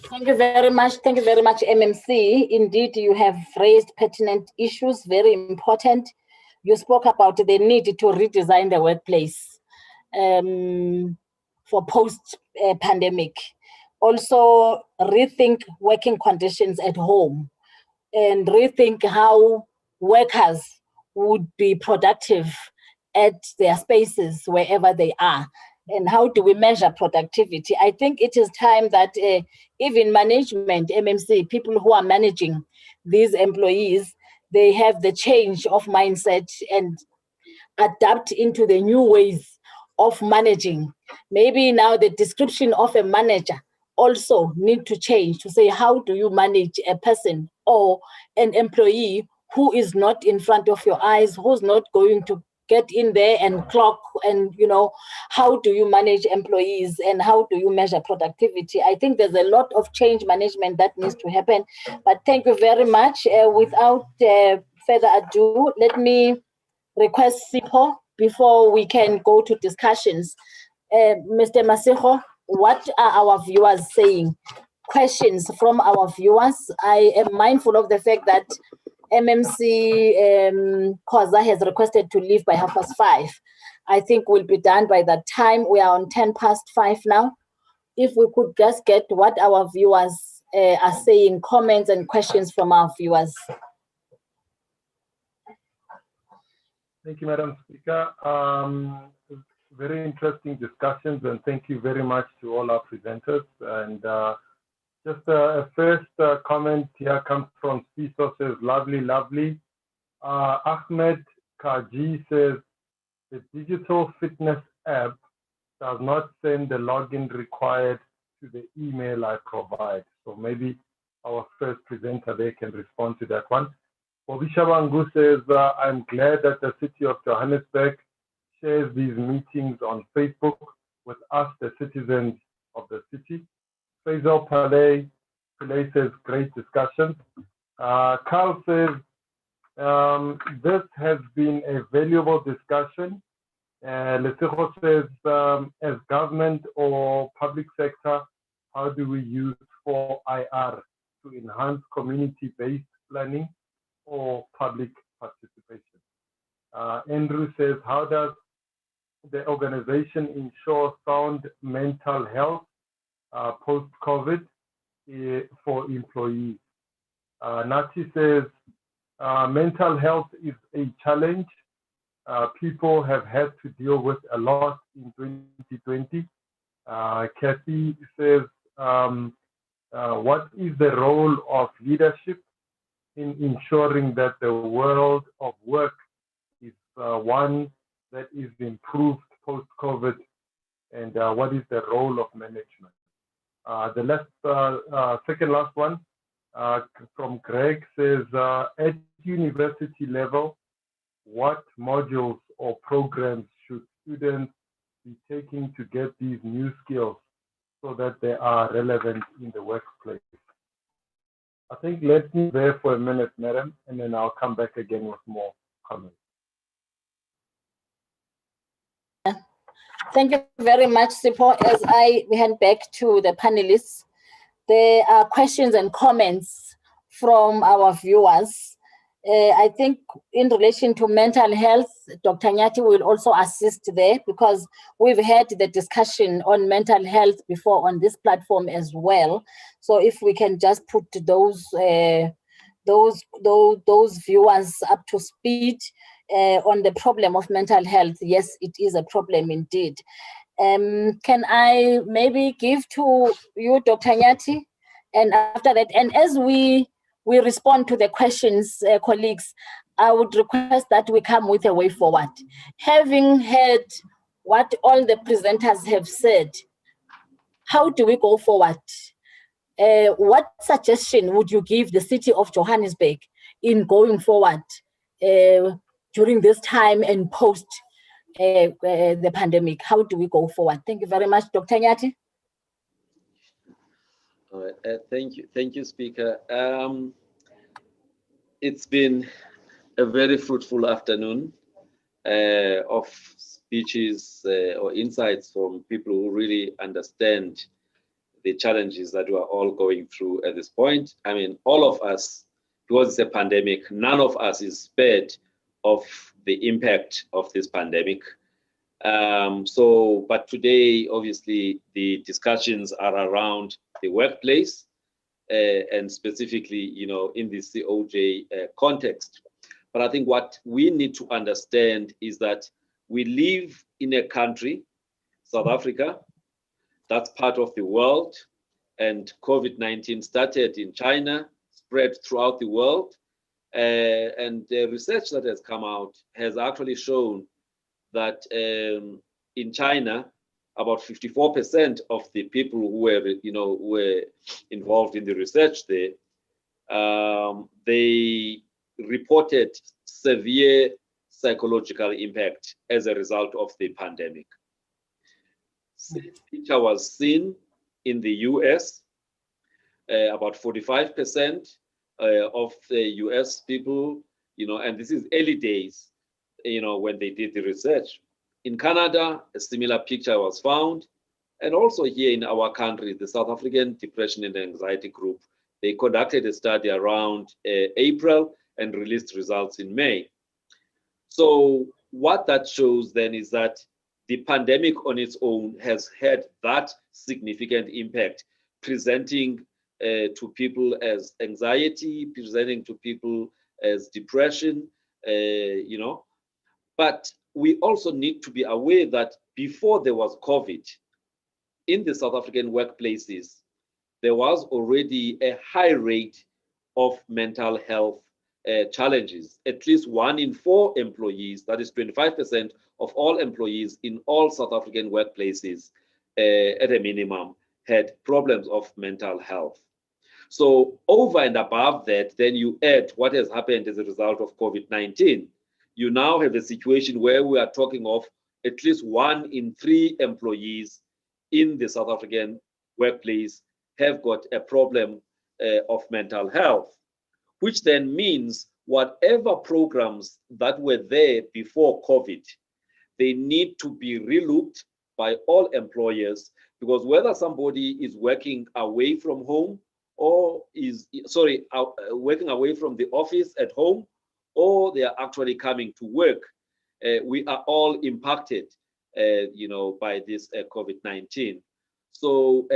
Thank you very much. Thank you very much, MMC. Indeed, you have raised pertinent issues, very important. You spoke about the need to redesign the workplace for post-pandemic. Also, rethink working conditions at home and rethink how workers would be productive at their spaces wherever they are. And how do we measure productivity? I think it is time that even management, MMC, people who are managing these employees, they have the change of mindset and adapt into the new ways of managing. Maybe now the description of a manager also need to change to say, how do you manage a person or an employee who is not in front of your eyes, who's not going to get in there and clock, and how do you manage employees and how do you measure productivity? I think there's a lot of change management that needs to happen. But thank you very much. Without further ado, let me request Sipho before we can go to discussions. Mr. Masiho, what are our viewers saying? Questions from our viewers. I am mindful of the fact that MMC Khoza has requested to leave by 5:30. I think we'll be done by that time. We are on 5:10 now. if we could just get what our viewers are saying, comments and questions from our viewers.
Thank you, Madam Speaker. Very interesting discussions, and thank you very much to all our presenters. And just a first comment here comes from CISO, says, lovely, lovely. Ahmed Kaji says, the digital fitness app does not send the login required to the email I provide. So maybe our first presenter there can respond to that one. Obishabangu says, I'm glad that the city of Johannesburg shares these meetings on Facebook with us, the citizens of the city. Faisal Pillay says, great discussion. Carl says, this has been a valuable discussion. Lesego says, as government or public sector, how do we use 4IR to enhance community-based planning or public participation? Andrew says, how does the organization ensure sound mental health post-COVID for employees? Nati says, mental health is a challenge people have had to deal with a lot in 2020. Kathy says, what is the role of leadership in ensuring that the world of work is one that is improved post-COVID, and what is the role of management? The second last one from Greg says, at university level, what modules or programs should students be taking to get these new skills so that they are relevant in the workplace? I think let me there for a minute, madam, and then I'll come back again with more comments.
Thank you very much, Sipho. As I hand back to the panelists, there are questions and comments from our viewers. I think in relation to mental health, Dr. Nyati will also assist there, because we've had the discussion on mental health before on this platform as well. So if we can just put those viewers up to speed on the problem of mental health. Yes, it is a problem indeed. Can I maybe give to you, Dr. Nyati? And after that, and as we respond to the questions, colleagues, I would request that we come with a way forward. Having heard what all the presenters have said, how do we go forward? What suggestion would you give the city of Johannesburg in going forward during this time and post the pandemic? How do we go forward? Thank you very much, Dr. Nyati.
All right, thank you, Speaker. It's been a very fruitful afternoon of speeches or insights from people who really understand the challenges that we are all going through at this point. I mean, all of us, because it's a pandemic, none of us is spared of the impact of this pandemic. But today, obviously, the discussions are around the workplace and specifically, in the COJ context. But I think what we need to understand is that we live in a country, South Africa, that's part of the world, and COVID-19 started in China, spread throughout the world, and the research that has come out has actually shown that in China, about 54% of the people who were involved in the research there, they reported severe psychological impact as a result of the pandemic. This picture was seen in the US. About 45% of the US people, and this is early days, when they did the research. In Canada, a similar picture was found. And also here in our country, the South African Depression and Anxiety Group, they conducted a study around April and released results in May. So what that shows then is that the pandemic on its own has had that significant impact, presenting to people as anxiety, presenting to people as depression, you know. But we also need to be aware that before there was COVID, in the South African workplaces, there was already a high rate of mental health challenges. At least 1 in 4 employees, that is 25% of all employees in all South African workplaces, at a minimum, had problems of mental health. So over and above that, then you add what has happened as a result of COVID-19. You now have a situation where we are talking of at least 1 in 3 employees in the South African workplace have got a problem of mental health, which then means whatever programs that were there before COVID, they need to be relooked by all employers, because whether somebody is working away from home or working away from the office at home, or they are actually coming to work, we are all impacted, by this COVID-19. So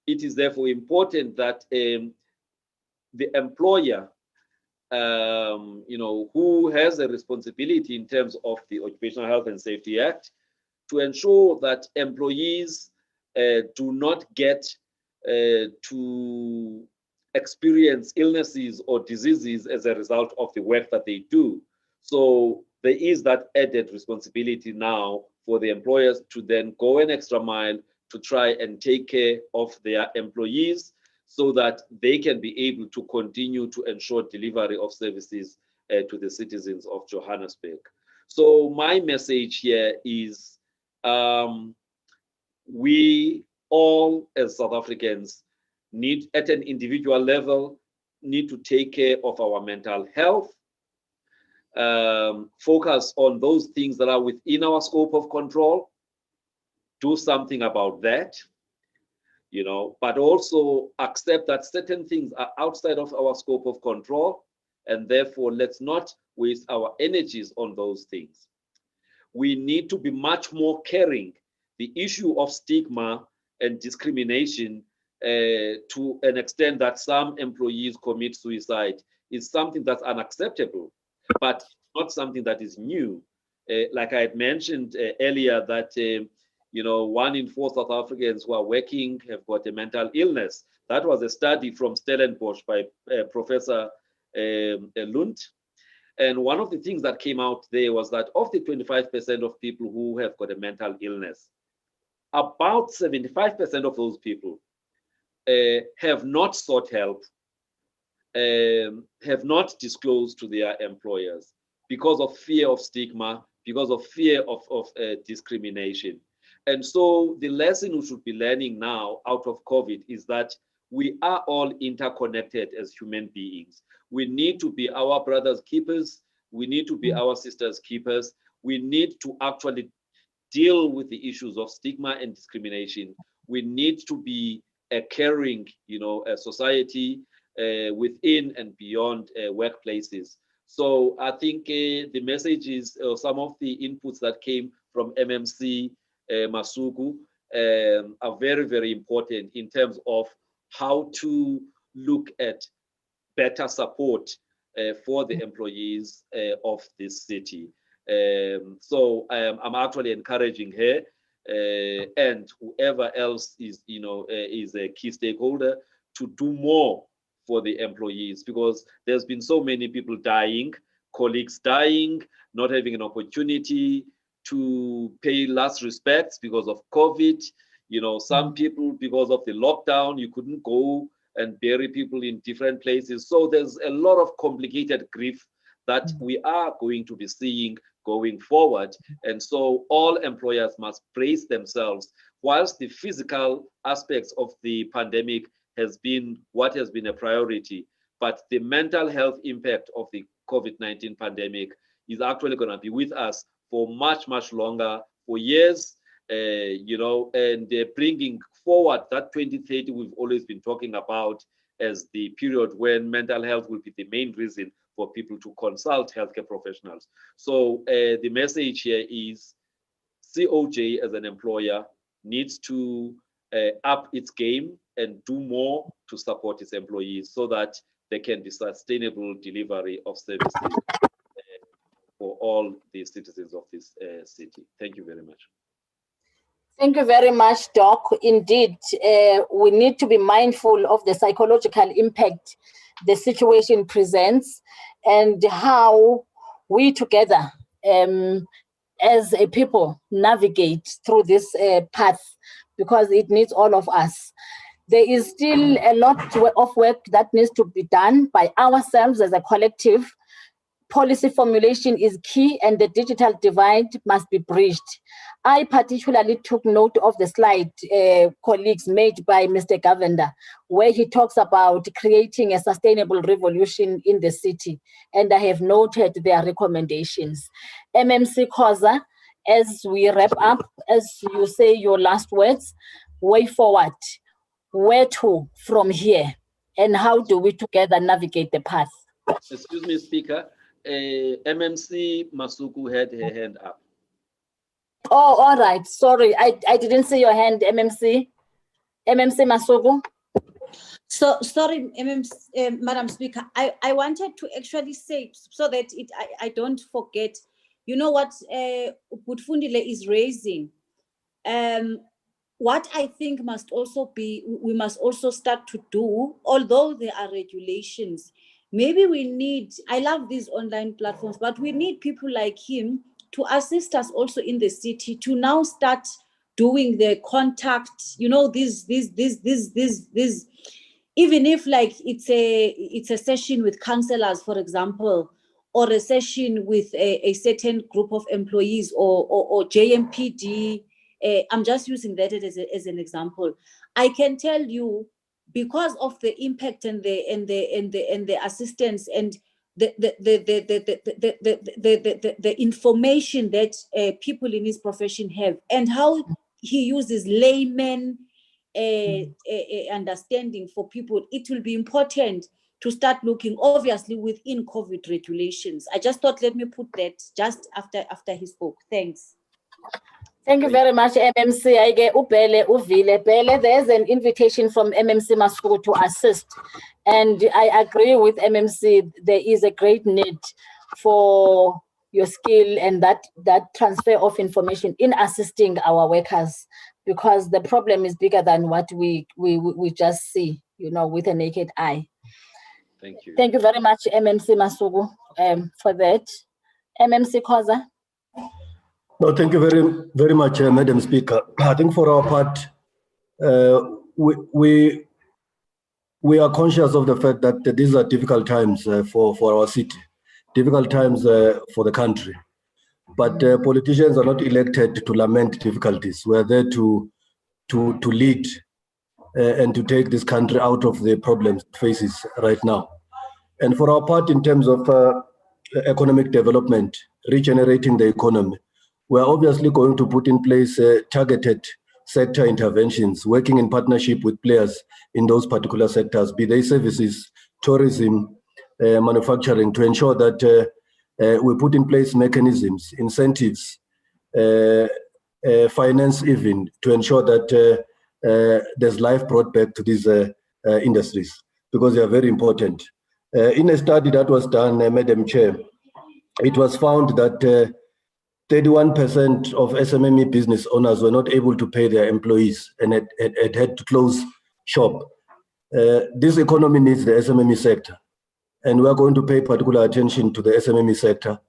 it is therefore important that the employer, who has a responsibility in terms of the Occupational Health and Safety Act, to ensure that employees do not get to experience illnesses or diseases as a result of the work that they do. So there is that added responsibility now for the employers to then go an extra mile to try and take care of their employees so that they can be able to continue to ensure delivery of services to the citizens of Johannesburg. So my message here is we all as South Africans need, at an individual level, need to take care of our mental health, focus on those things that are within our scope of control, do something about that, but also accept that certain things are outside of our scope of control, and therefore let's not waste our energies on those things. We need to be much more caring. The issue of stigma and discrimination, to an extent that some employees commit suicide, is something that's unacceptable, but not something that is new. Like I had mentioned earlier, that 1 in 4 South Africans who are working have got a mental illness. That was a study from Stellenbosch by Professor Lund. And one of the things that came out there was that of the 25% of people who have got a mental illness, about 75% of those people have not sought help, have not disclosed to their employers because of fear of stigma, because of fear of discrimination. And so the lesson we should be learning now out of COVID is that we are all interconnected as human beings. We need to be our brothers' keepers. We need to be our sisters' keepers. We need to actually deal with the issues of stigma and discrimination. We need to be a caring, a society within and beyond workplaces. So I think the message is some of the inputs that came from MMC Masuku are very, very important in terms of how to look at better support for the employees of this city. So I'm actually encouraging her and whoever else is, is a key stakeholder to do more for the employees, because there's been so many people dying, colleagues dying, not having an opportunity to pay last respects because of COVID. Some people, because of the lockdown, you couldn't go and bury people in different places. So there's a lot of complicated grief that we are going to be seeing going forward. And so all employers must brace themselves. Whilst the physical aspects of the pandemic has been what has been a priority, but the mental health impact of the COVID-19 pandemic is actually going to be with us for much, much longer, for years, and bringing forward that 2030 we've always been talking about as the period when mental health will be the main reason for people to consult healthcare professionals. So the message here is COJ as an employer needs to up its game and do more to support its employees so that there can be sustainable delivery of services for all the citizens of this city. Thank you very much.
Thank you very much, Doc. Indeed, we need to be mindful of the psychological impact the situation presents and how we together as a people navigate through this path, because it needs all of us. There is still a lot of work that needs to be done by ourselves as a collective. Policy formulation is key and the digital divide must be bridged. I particularly took note of the slide colleagues made by Mr. Govender, where he talks about creating a sustainable revolution in the city. And I have noted their recommendations. MMC Khoza, as we wrap up, as you say your last words, way forward, where to from here? And how do we together navigate the path?
Excuse me, Speaker. MMC Masuku had her hand up.
Oh, all right. Sorry, I didn't see your hand, MMC. MMC Masuku.
So sorry, Madam Speaker. I wanted to actually say so that I don't forget. You know what Butfundile is raising. What I think must also be, we must also start to do, although there are regulations. Maybe we need, I love these online platforms, but we need people like him to assist us also in the city to now start doing the contact, you know, this, even if like it's a session with councillors, for example, or a session with a certain group of employees or JMPD. I'm just using that as an example. I can tell you, because of the impact and the assistance and the information that people in his profession have, and how he uses layman understanding for people, it will be important to start looking, obviously, within COVID regulations. I just thought, let me put that just after he spoke. Thanks.
Thank you very much, MMC. I get Upele, Uvile, Pele. There's an invitation from MMC Masuku to assist. And I agree with MMC. There is a great need for your skill and that transfer of information in assisting our workers, because the problem is bigger than what we just see, you know, with a naked eye.
Thank you.
Thank you very much, MMC Masuku, for that. MMC Khoza.
No, thank you very much, Madam Speaker. I think for our part, we are conscious of the fact that these are difficult times for our city, difficult times for the country. But politicians are not elected to lament difficulties. We're there to lead and to take this country out of the problems it faces right now. And for our part, in terms of economic development, regenerating the economy, we're obviously going to put in place targeted sector interventions, working in partnership with players in those particular sectors, be they services, tourism, manufacturing, to ensure that we put in place mechanisms, incentives, finance even, to ensure that there's life brought back to these industries, because they are very important. In a study that was done, Madam Chair, it was found that 31% of SMME business owners were not able to pay their employees and had to close shop. This economy needs the SMME sector, and we are going to pay particular attention to the SMME sector,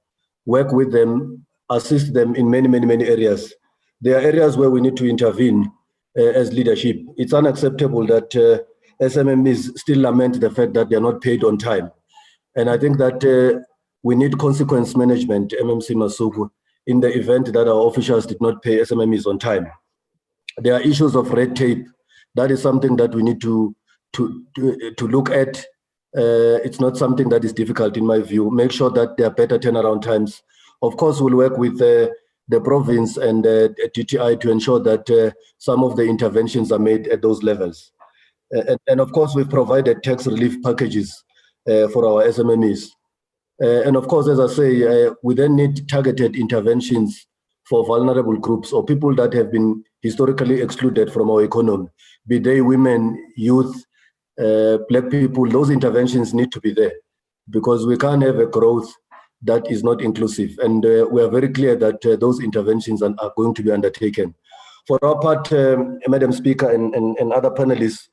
work with them, assist them in many areas. There are areas where we need to intervene as leadership. It's unacceptable that SMMEs still lament the fact that they are not paid on time. And I think that we need consequence management, MMC Masuku, in the event that our officials did not pay SMMEs on time. There are issues of red tape. That is something that we need to look at. It's not something that is difficult in my view. Make sure that there are better turnaround times. Of course, we'll work with the province and TTI to ensure that some of the interventions are made at those levels. And of course, we've provided tax relief packages for our SMMEs. And of course, as I say, we then need targeted interventions for vulnerable groups or people that have been historically excluded from our economy, be they women, youth, Black people, those interventions need to be there because we can't have a growth that is not inclusive. And we are very clear that those interventions are going to be undertaken. For our part, Madam Speaker and other panelists,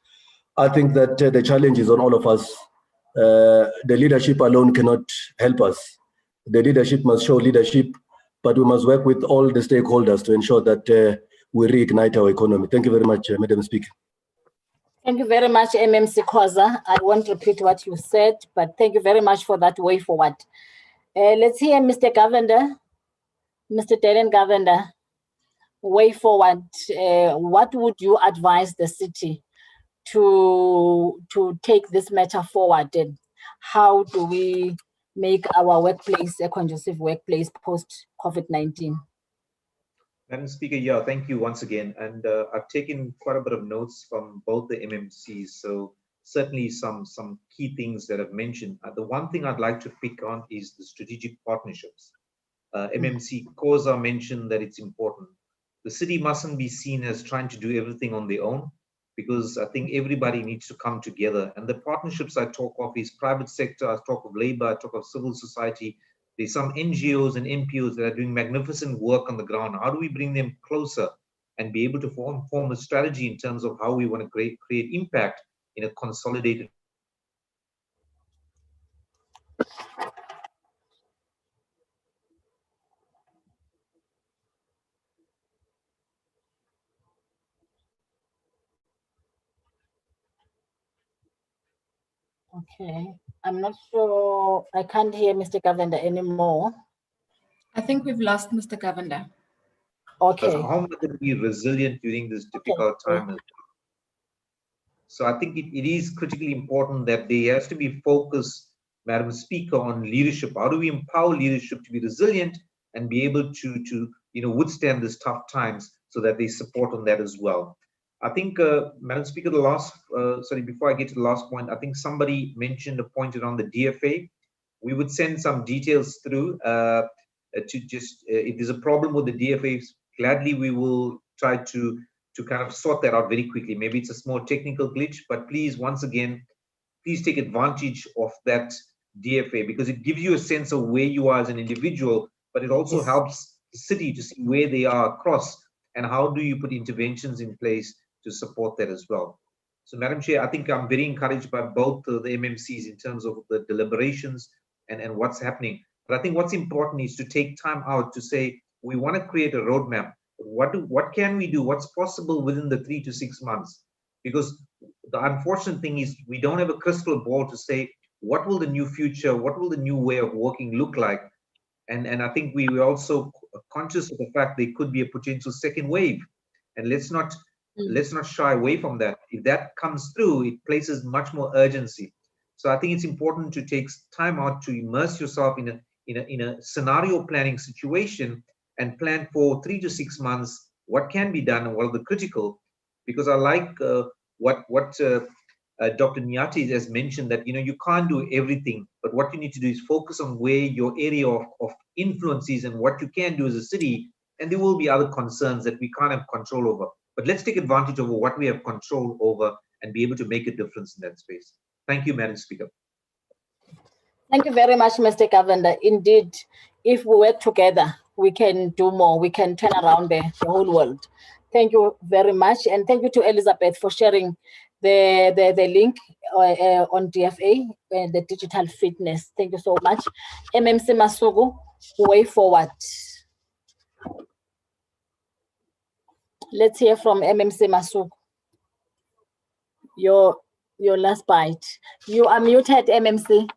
I think that the challenge is on all of us. The leadership alone cannot help us. The leadership must show leadership, but we must work with all the stakeholders to ensure that we reignite our economy. Thank you very much, Madam Speaker.
Thank you very much, MMC Khoza. I won't repeat what you said, but thank you very much for that way forward. Let's hear Mr. Govender, Mr. Darren Govender. Way forward, what would you advise the city to take this matter forward? And how do we make our workplace a conducive workplace post-COVID-19?
Madam Speaker, yeah, thank you once again. And I've taken quite a bit of notes from both the MMCs. So certainly some key things that I've mentioned. The one thing I'd like to pick on is the strategic partnerships. MMC Khoza mentioned that it's important. The city mustn't be seen as trying to do everything on their own, because I think everybody needs to come together. And the partnerships I talk of is private sector, I talk of labor, I talk of civil society. There's some NGOs and NPOs that are doing magnificent work on the ground. How do we bring them closer and be able to form a strategy in terms of how we want to create impact in a consolidated
Okay, I'm not sure. I can't hear Mr. Govender anymore.
I think we've lost Mr. Govender.
Okay.
How much to be resilient during this difficult time. So I think it is critically important that there has to be focus, Madam Speaker, on leadership. How do we empower leadership to be resilient and be able to withstand these tough times, so that they support on that as well? I think, Madam Speaker, before I get to the last point, I think somebody mentioned a point around the DFA. We would send some details through to just, if there's a problem with the DFA, gladly we will try to kind of sort that out very quickly. Maybe it's a small technical glitch, but please, once again, please take advantage of that DFA, because it gives you a sense of where you are as an individual, but it also helps the city to see where they are across and how do you put interventions in place to support that as well. So, Madam Chair, I think I'm very encouraged by both the MMCs in terms of the deliberations and what's happening. But I think what's important is to take time out to say, we want to create a roadmap. What can we do? What's possible within the 3 to 6 months? Because the unfortunate thing is we don't have a crystal ball to say, what will the new future, what will the new way of working look like? And I think we're also conscious of the fact there could be a potential second wave. And let's not shy away from that. If that comes through, it places much more urgency. So I think it's important to take time out to immerse yourself in a scenario planning situation and plan for 3 to 6 months what can be done and what are the critical. Because I like what Dr. Nyati has mentioned, that you can't do everything, but what you need to do is focus on where your area of influence is and what you can do as a city. And there will be other concerns that we can't have control over. But let's take advantage of what we have control over and be able to make a difference in that space. Thank you, Madam Speaker.
Thank you very much, Mr. Govender. Indeed, if we work together, we can do more. We can turn around the whole world. Thank you very much. And thank you to Elizabeth for sharing the link on DFA and the digital fitness. Thank you so much. MMC Masuku, way forward. Let's hear from MMC Masuku. Your last bite. You are muted, MMC.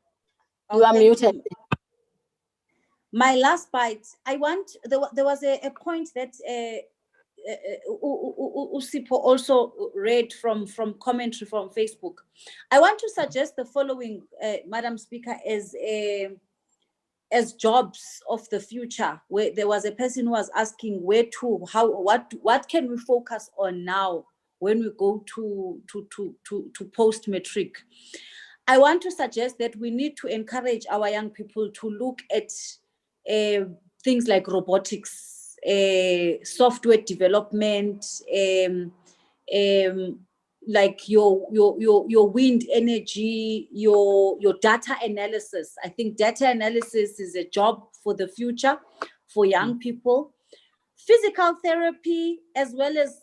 You are muted.
My last bite. There was a point that Usipo also read from commentary from Facebook. I want to suggest the following, Madam Speaker, as jobs of the future, where there was a person who was asking what can we focus on now when we go to post-matric. I want to suggest that we need to encourage our young people to look at things like robotics software development, like your wind energy, your data analysis. I think data analysis is a job for the future for young people. Physical therapy as well as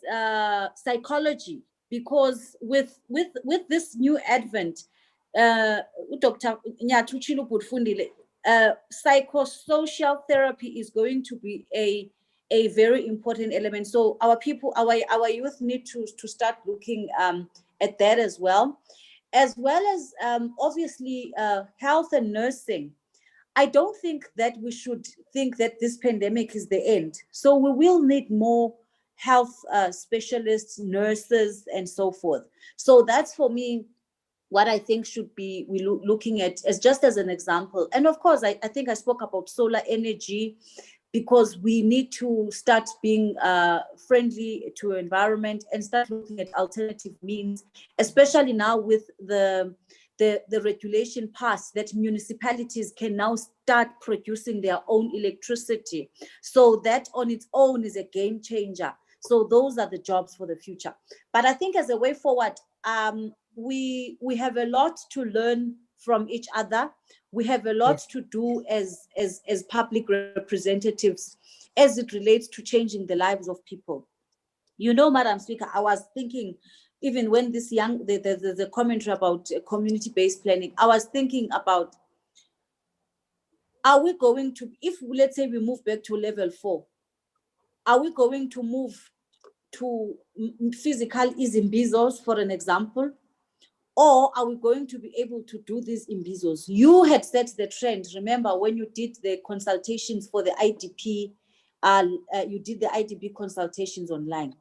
psychology, because with this new advent, Dr. Nyatuchilu Budfundile, psychosocial therapy is going to be a very important element. So our people, our youth need to start looking at that as well as obviously health and nursing. I don't think that we should think that this pandemic is the end. So we will need more health specialists, nurses, and so forth. So that's for me what I think should be we looking at as just as an example. And of course, I think I spoke about solar energy, because we need to start being friendly to environment and start looking at alternative means, especially now with the regulation passed that municipalities can now start producing their own electricity. So that on its own is a game changer. So those are the jobs for the future. But I think as a way forward, we have a lot to learn from each other. We have a lot to do as public representatives as it relates to changing the lives of people. You know, Madam Speaker, I was thinking, even when this the commentary about community-based planning, I was thinking about, are we going to, if let's say we move back to level 4, are we going to move to physical izimbizos, for an example? Or are we going to be able to do these imbizos? You had set the trend. Remember when you did the consultations for the IDP, you did the IDP consultations online.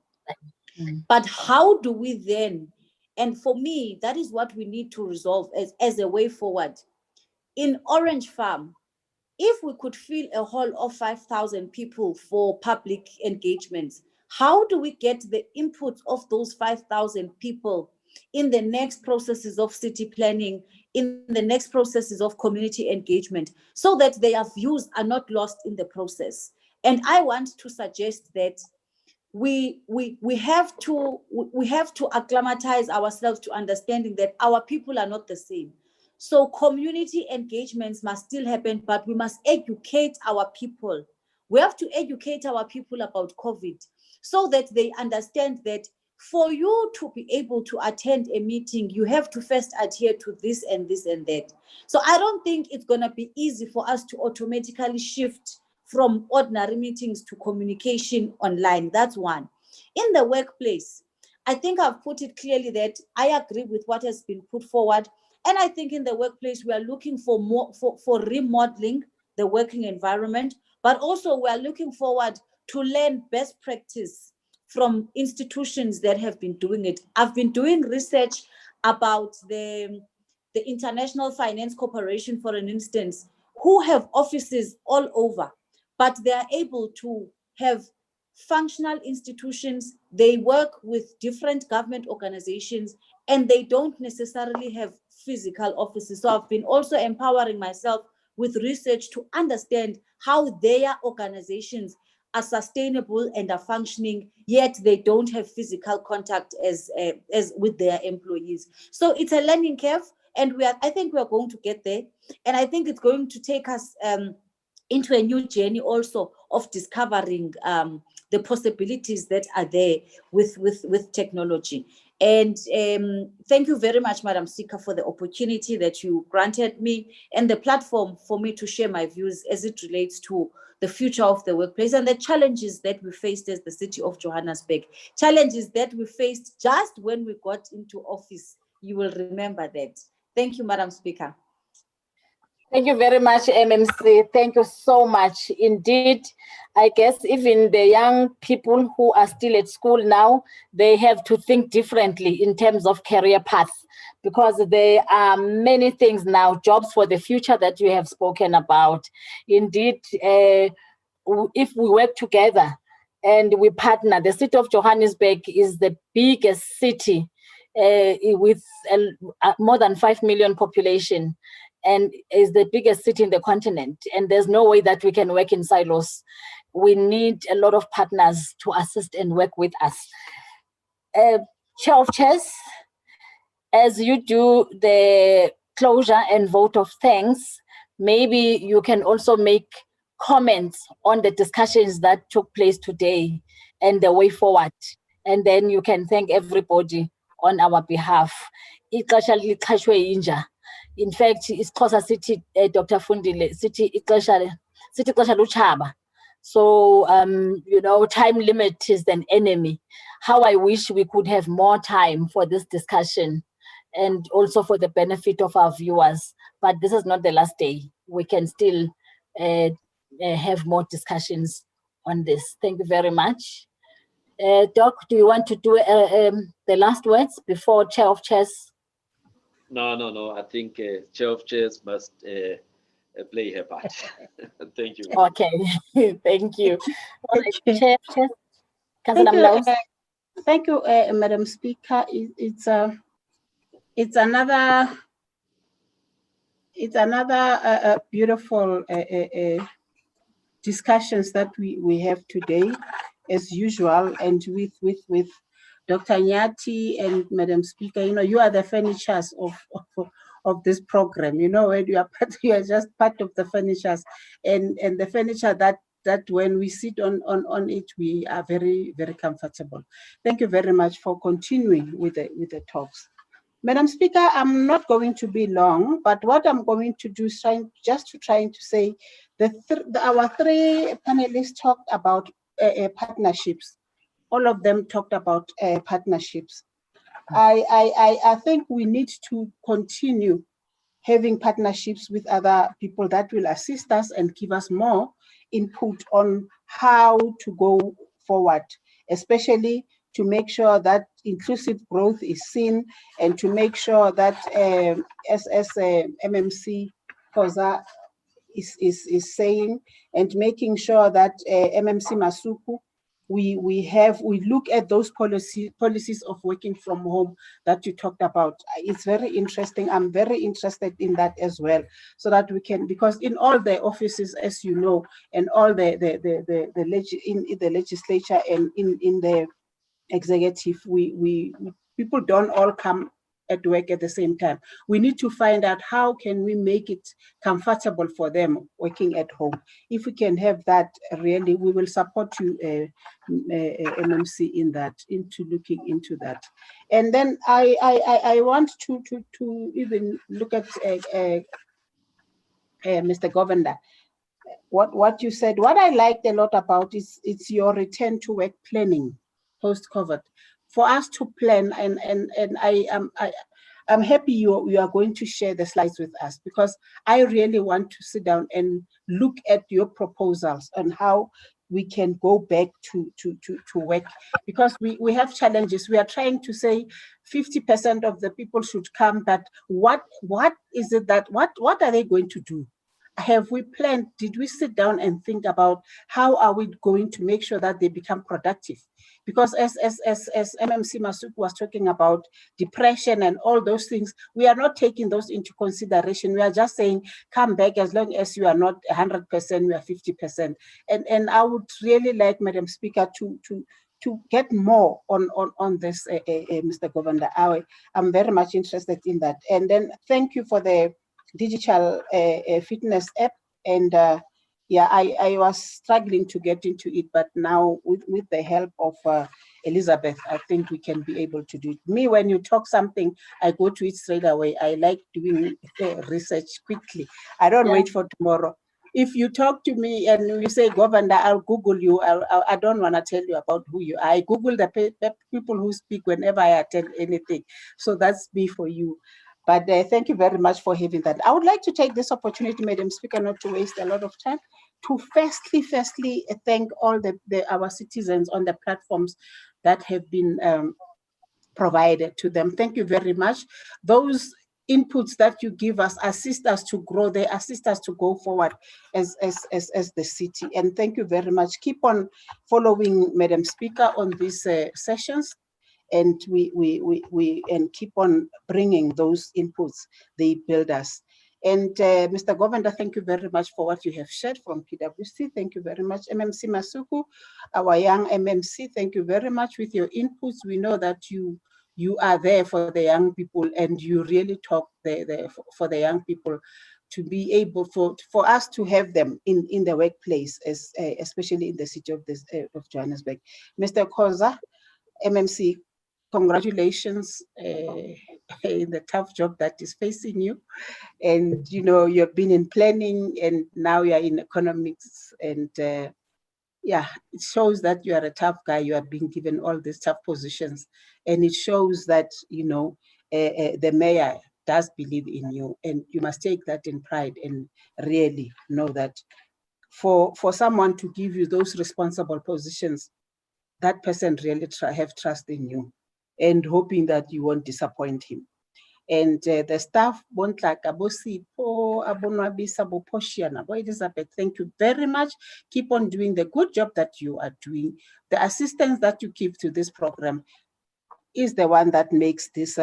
But how do we then, and for me, that is what we need to resolve as a way forward. In Orange Farm, if we could fill a hall of 5,000 people for public engagements, how do we get the input of those 5,000 people in the next processes of city planning, in the next processes of community engagement, so that their views are not lost in the process? And I want to suggest that we have to acclimatize ourselves to understanding that our people are not the same. So community engagements must still happen, but we must educate our people. We have to educate our people about COVID so that they understand that for you to be able to attend a meeting, you have to first adhere to this and this and that. So I don't think it's going to be easy for us to automatically shift from ordinary meetings to communication online. That's one. In the workplace, I think I've put it clearly that I agree with what has been put forward. And I think in the workplace, we are looking for more for remodeling the working environment, but also we are looking forward to learn best practice from institutions that have been doing it. I've been doing research about the International Finance Corporation, for an instance, who have offices all over, but they are able to have functional institutions. They work with different government organizations, and they don't necessarily have physical offices. So I've been also empowering myself with research to understand how their organizations are sustainable and are functioning, yet they don't have physical contact as with their employees. So it's a learning curve, and I think we are going to get there. And I think it's going to take us into a new journey also of discovering the possibilities that are there with technology. And thank you very much, Madam Speaker, for the opportunity that you granted me and the platform for me to share my views as it relates to the future of the workplace and the challenges that we faced as the city of Johannesburg, challenges that we faced just when we got into office. You will remember that. Thank you, Madam Speaker.
Thank you very much, MMC. Thank you so much. Indeed, I guess even the young people who are still at school now, they have to think differently in terms of career paths, because there are many things now, jobs for the future that you have spoken about. Indeed, if we work together and we partner, the city of Johannesburg is the biggest city with more than 5 million population, and is the biggest city in the continent. And there's no way that we can work in silos. we need a lot of partners to assist and work with us. Chair of Chairs, as you do the closure and vote of thanks, maybe you can also make comments on the discussions that took place today and the way forward. And then you can thank everybody on our behalf. In fact, isiXhosa sithi Dr. Fundile sithi ixesha luchaba. So you know, time limit is an enemy. How I wish we could have more time for this discussion and also for the benefit of our viewers. But this is not the last day. We can still have more discussions on this. Thank you very much. Doc, do you want to do the last words before Chair of Chairs?
No. I think Chair of Chairs must play her part. Thank you.
Okay, thank you. All right, Chair of Chairs. Councillor Mlaus.
Thank you, Madam Speaker. It's another beautiful discussions that we have today, as usual, and with Dr. Nyati and Madam Speaker. You know, you are the furnitures of this program. You know, when you are just part of the furnitures, and the furniture that when we sit on it, we are very, very comfortable. Thank you very much for continuing with the talks. Madam Speaker, I'm not going to be long, but what I'm going to do is trying to say our three panelists talked about partnerships. All of them talked about partnerships. I think we need to continue having partnerships with other people that will assist us and give us more input on how to go forward, especially to make sure that inclusive growth is seen, and to make sure that as MMC Khoza is saying, and making sure that MMC Masuku, we look at those policies of working from home that you talked about. It's very interesting. I'm very interested in that as well, so that we can, because in all the offices, as you know, and all the legislature and in the executive, people don't all come at work at the same time. We need to find out how can we make it comfortable for them working at home. If we can have that, really, we will support you, MMC, in that, into looking into that. And then I want to even look at Mr. Govender. What you said, what I liked a lot about is it's your return to work planning post-COVID, for us to plan, and I'm happy you are going to share the slides with us, because I really want to sit down and look at your proposals on how we can go back to work, because we have challenges. We are trying to say 50% of the people should come, but what is it that what are they going to do? Have we planned? Did we sit down and think about how are we going to make sure that they become productive? Because as MMC Masuku was talking about depression and all those things, we are not taking those into consideration. We are just saying, come back as long as you are not 100%, we are 50%. And I would really like, Madam Speaker, to get more on this, Mr. Govender. I'm very much interested in that. And then thank you for the digital fitness app, and yeah, I was struggling to get into it, but now with the help of Elizabeth, I think we can be able to do it. Me, when you talk something, I go to it straight away. I like doing research quickly. I don't wait for tomorrow. If you talk to me and you say, Governor, I'll Google you. I don't want to tell you about who you are. I Google the people who speak whenever I attend anything. So that's me for you. But thank you very much for having that. I would like to take this opportunity, Madam Speaker, not to waste a lot of time, to firstly thank all our citizens on the platforms that have been provided to them. Thank you very much. Those inputs that you give us assist us to grow, they assist us to go forward as the city. And thank you very much. Keep on following Madam Speaker on these sessions. And we keep on bringing those inputs. They build us. And Mr. Govender, thank you very much for what you have shared from PwC. Thank you very much. MMC Masuku, our young MMC, thank you very much with your inputs. We know that you are there for the young people, and you really talk for the young people to be able for us to have them in the workplace, especially in the city of Johannesburg. Mr. Khoza, MMC, congratulations in the tough job that is facing you. And you've been in planning, and now you're in economics, and yeah, it shows that you are a tough guy. You are being given all these tough positions, and it shows that the mayor does believe in you, and you must take that in pride and really know that for someone to give you those responsible positions, that person really have trust in you, and hoping that you won't disappoint him. And the staff, Elizabeth, thank you very much. Keep on doing the good job that you are doing. The assistance that you give to this program is the one that makes this,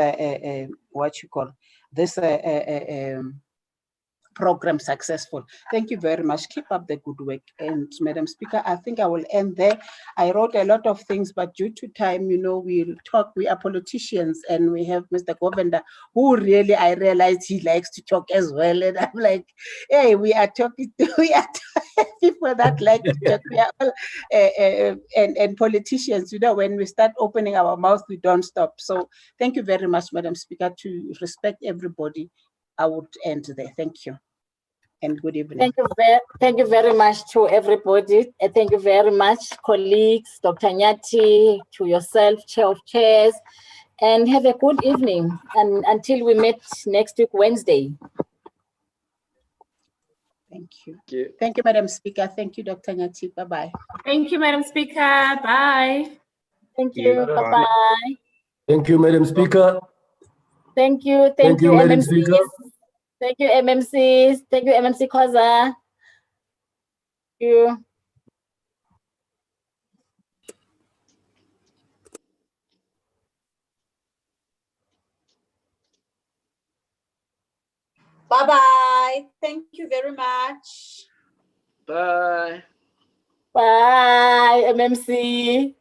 program successful. Thank you very much. Keep up the good work. And Madam Speaker, I think I will end there. I wrote a lot of things, but due to time, we'll talk. We are politicians, and we have Mr. Govender, who really, I realize he likes to talk as well. And I'm like, hey, we are talking to, people that like to talk. We are all, and politicians, when we start opening our mouth, we don't stop. So thank you very much, Madam Speaker. To respect everybody, I would end there. Thank you. And good evening.
Thank you very much to everybody. Thank you very much, colleagues, Dr. Nyati, to yourself, Chair of Chairs, and have a good evening. And until we meet next week, Wednesday.
Thank you. Thank you, Madam Speaker. Thank you, Dr. Nyati. Bye-bye.
Thank you, Madam Speaker. Bye.
Thank you. Bye-bye.
Thank you, Madam Speaker.
Thank you. Thank you,
Madam
MMCs.
Speaker.
Thank you, MMCs. Thank you, MMC Khoza. Thank you.
Bye-bye. Thank you very much.
Bye.
Bye, MMC.